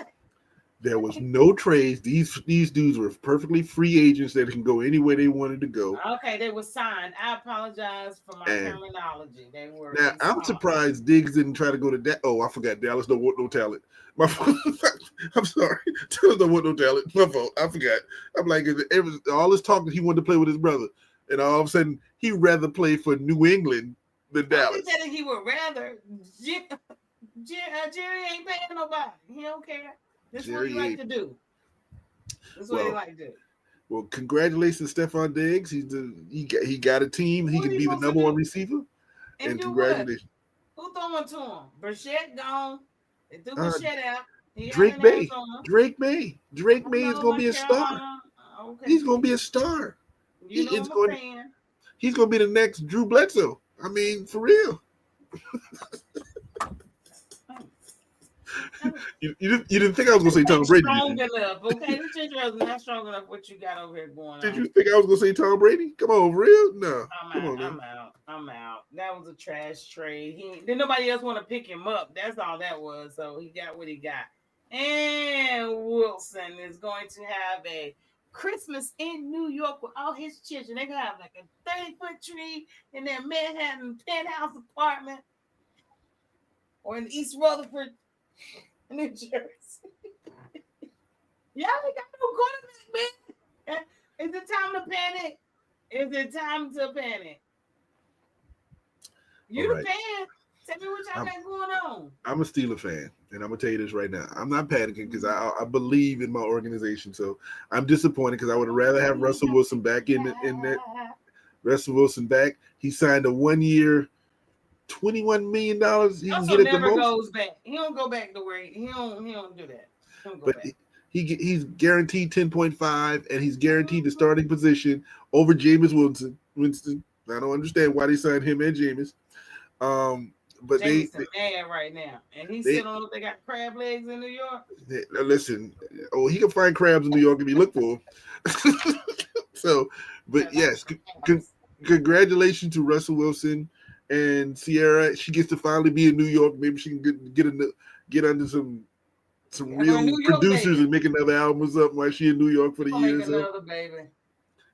There was no trades. These dudes were perfectly free agents that can go anywhere they wanted to go. Okay, they were signed. I apologize for my terminology. They were. Now I'm surprised Diggs didn't try to go to that. Oh, I forgot. Dallas don't want no talent. I'm sorry. Dallas don't want no talent. My fault. I forgot. I'm like, it was all this talk that he wanted to play with his brother, and all of a sudden he'd rather play for New England than Dallas. He said he would rather. Jerry ain't paying nobody. He don't care. This is what he like to do. Well, congratulations, Stephon Diggs. He got a team. He What can he be the supposed to number one do? receiver. And And do what? congratulations, Who throwing to him? Brissett gone. They threw uh, Brissett out. He got Drake in May. Arizona. Drake I May is know going to my be a star. Carolina. Okay. He's going to be a star. He You know is I'm a going. fan. He's going to be the next Drew Bledsoe. I mean, for real. You didn't think I was going to say Tom Brady, did Strong you? enough, okay? This ginger ale is not strong enough. What you got over here going Did on? you think I was going to say Tom Brady? Come on, for real? No. I'm Come out. on, man. I'm out. That was a trash trade. Didn't nobody else want to pick him up. That's all that was. So he got what he got. And Wilson is going to have a Christmas in New York with all his children. They're gonna have like a 30-foot tree in their Manhattan penthouse apartment or in East Rutherford, New Jersey. Y'all ain't got no quarterback, man. Is it time to panic? Is it time to panic? You All the right. fan. Tell me what y'all got going on. I'm a Steeler fan, and I'm gonna tell you this right now. I'm not panicking because I believe in my organization. So I'm disappointed because I would rather have Russell Wilson back in that. Russell Wilson back. He signed a 1 year, $21 million. He can Also get at the never most. goes back. He don't go back to where he don't do that. He don't go But back. he's guaranteed 10.5, and he's guaranteed the starting position over Jameis Winston. I don't understand why they signed him and Jameis. But Jameis is mad right now, and he's they sitting on. They got crab legs in New York. listen. Oh, he can find crabs in New York if you look for them. So, but yes, congratulations to Russell Wilson and Sierra. She gets to finally be in New York. Maybe she can get under some real New York producers baby. and make another album or something while she in New York for the year. Make another baby.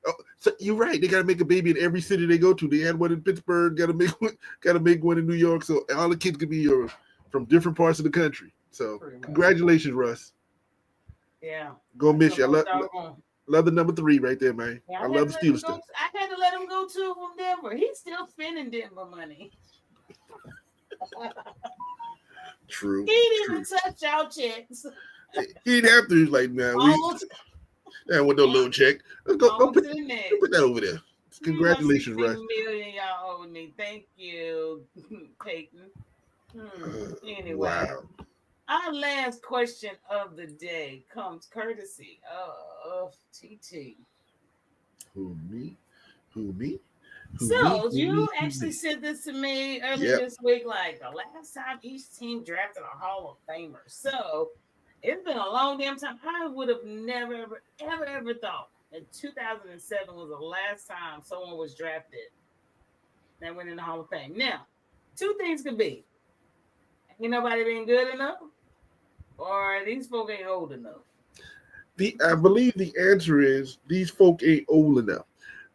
Oh, so you're right. They gotta make a baby in every city they go to. They had one in Pittsburgh. Gotta make one in New York. So all the kids could be from different parts of the country. So congratulations, Russ. Yeah. Go miss you. Love the number 3 right there, man. Yeah, I love the Steelers stuff. I had to let him go too from Denver. He's still spending Denver money. True. He didn't even touch our checks. He didn't have to. He's like, man, I want no little check. Let's go put that over there. Congratulations, Russ. $million y'all owe me. Thank you, Peyton. Anyway, wow. Our last question of the day comes courtesy of TT. Who me? So you actually sent this to me earlier this week, like the last time each team drafted a Hall of Famer. So it's been a long damn time. I would have never, ever thought that 2007 was the last time someone was drafted that went in the Hall of Fame. Now, two things could be: ain't nobody been good enough, or these folk ain't old enough. I believe the answer is these folk ain't old enough.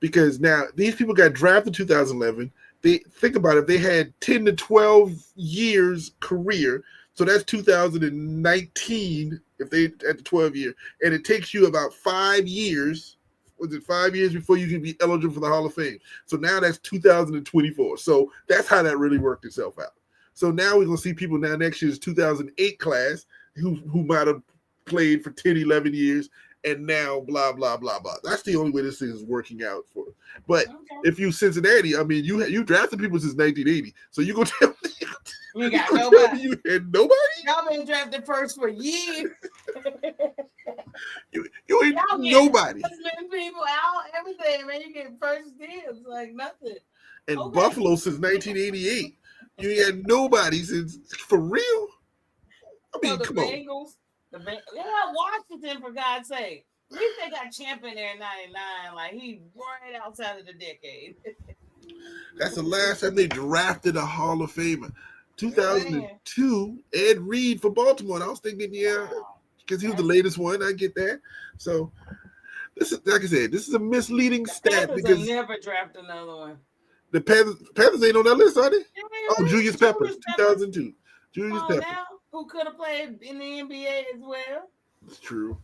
Because now these people got drafted in 2011. They think about it, they had 10 to 12 years career. So that's 2019 if they at the 12 year. And it takes you about 5 years. Was it 5 years before you can be eligible for the Hall of Fame? So now that's 2024. So that's how that really worked itself out. So now we're gonna see people now next year's 2008 class who might have played for 10, 11 years. And now, blah, blah, blah, blah. That's the only way this thing is working out for. But if you Cincinnati, I mean, you drafted people since 1980. So you gonna tell me you got nobody? You had nobody? Y'all been drafted first for years. you ain't nobody. People out, everything, man. You get first dibs, like nothing. And Buffalo since 1988. You had nobody since, for real? I mean, come on. Washington, for God's sake. At least they got Champ in there in 99. Like, he right outside of the decade. That's the last time they drafted a Hall of Famer. 2002, Ed Reed for Baltimore. And I was thinking, because he was the latest one. I get that. So, this is, like I said, this is a misleading stat. Because will never draft another one. The Panthers ain't on that list, are they? Julius Peppers, 2002. Julius Peppers. Now, who could have played in the NBA as well. It's true.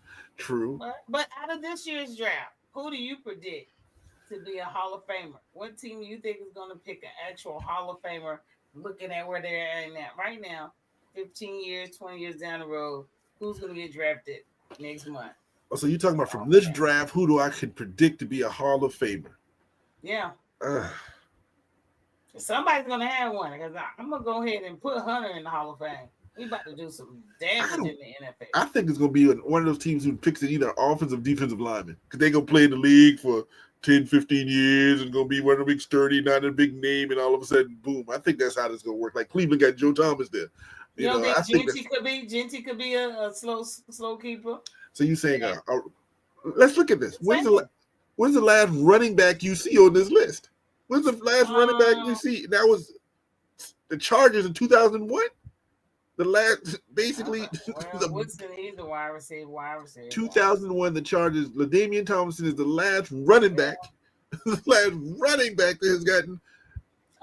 But out of this year's draft, who do you predict to be a Hall of Famer? What team do you think is going to pick an actual Hall of Famer looking at where they're at right now, 15 years, 20 years down the road? Who's going to get drafted next month? So you're talking about from this draft, who do I could predict to be a Hall of Famer? Yeah. Somebody's gonna have one because I'm gonna go ahead and put Hunter in the Hall of Fame. We about to do some damage in the NFL. I think it's gonna be one of those teams who picks either offensive, defensive lineman because they're gonna play in the league for 10, 15 years and gonna be one of the big sturdy, not a big name, and all of a sudden, boom. I think that's how this is gonna work. Like Cleveland got Joe Thomas there. You know, I think Genty could be a slow keeper. So you saying, let's look at this. When's the last running back you see on this list? When's the last running back you see? That was the Chargers in 2001. The last, basically, Woodson, he's the wide receiver. 2001, the Chargers. LaDainian Tomlinson is the last running back. The last running back that has gotten.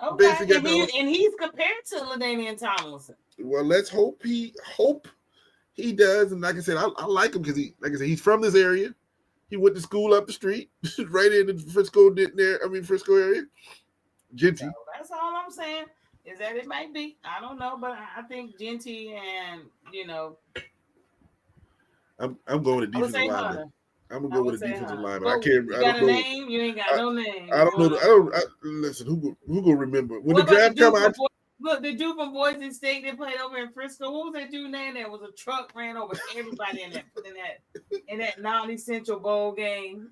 Okay, and he's compared to LaDainian Tomlinson. Well, let's hope he does. And like I said, I like him because he's from this area. He went to school up the street, right in the Frisco area. Genty. So that's all I'm saying. Is that it might be. I don't know, but I think Genty and I'm going to defensive lineman. I'm gonna go with a defensive lineman. I can't. You got a name? You ain't got no name. I don't know. Listen. Who gonna remember when the draft come out? Look, the dude from Boise State that played over in Frisco. What was that dude name? That was a truck ran over everybody in that non-essential bowl game.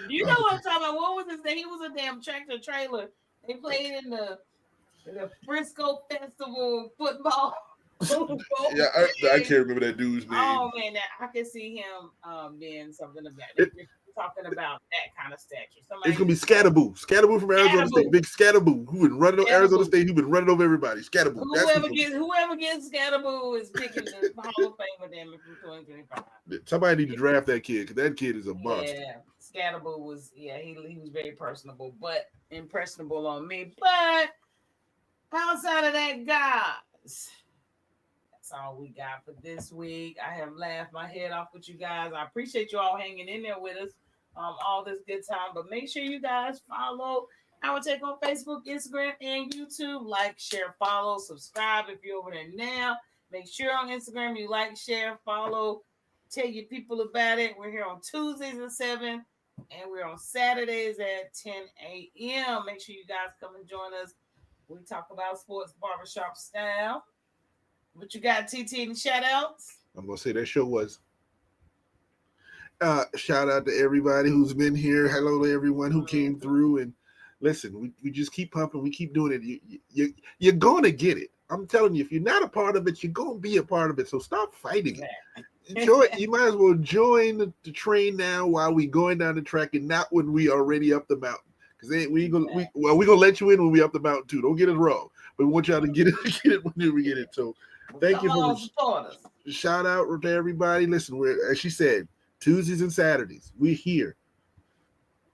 You know what I'm talking about? What was his name? He was a damn tractor trailer. They played in the Frisco Festival football. Yeah, I can't remember that dude's name. Oh man, I can see him being something about it. Talking about that kind of stature. It's gonna be Scatterboo from Arizona State. Big Scatterboo who been running over Arizona State. Who been running over everybody. Scatterboo. Whoever gets Scatterboo is picking the Hall of Fame with them in 2025. Somebody need to draft that kid because that kid is a monster. Yeah, Scatterboo was he was very personable, but impressionable on me. But outside of that, guys, that's all we got for this week. I have laughed my head off with you guys. I appreciate you all hanging in there with us all this good time. But make sure you guys follow Our Take on Facebook, Instagram, and YouTube. Like, share, follow, subscribe if you're over there now. Make sure on Instagram you like, share, follow, tell your people about it. We're here on Tuesdays at 7, and we're on Saturdays at 10 a.m. Make sure you guys come and join us. We talk about sports barbershop style. What you got, TT, and shout outs? I'm going to say that show was. Shout out to everybody who's been here. Hello to everyone who came through. And listen, we just keep pumping. We keep doing it. You're going to get it. I'm telling you, if you're not a part of it, you're going to be a part of it. So stop fighting it. Enjoy it. You might as well join the train now while we going down the track and not when we already up the mountain. Because we're going to let you in when we up the mountain too. Don't get us wrong. But we want y'all to get it whenever we get it. So thank you for shout out to everybody. Listen, as she said, Tuesdays and Saturdays, we're here.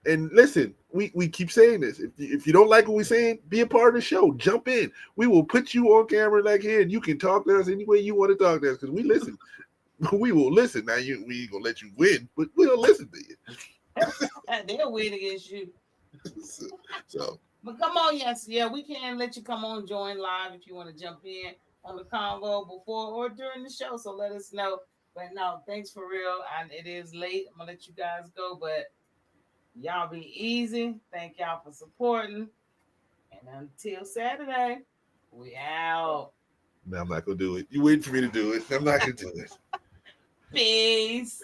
And listen, we keep saying this. If you don't like what we're saying, be a part of the show. Jump in. We will put you on camera like here, and you can talk to us any way you want to talk to us because we listen. We will listen. Now we ain't gonna let you win, but we'll listen to you. They'll win against you. So but come on, we can let you come on, join live if you want to jump in on the convo before or during the show. So let us know. But no, thanks for real. It is late. I'm gonna let you guys go, but y'all be easy. Thank y'all for supporting. And until Saturday, we out. No, I'm not gonna do it. You waiting for me to do it. I'm not gonna do it. Peace.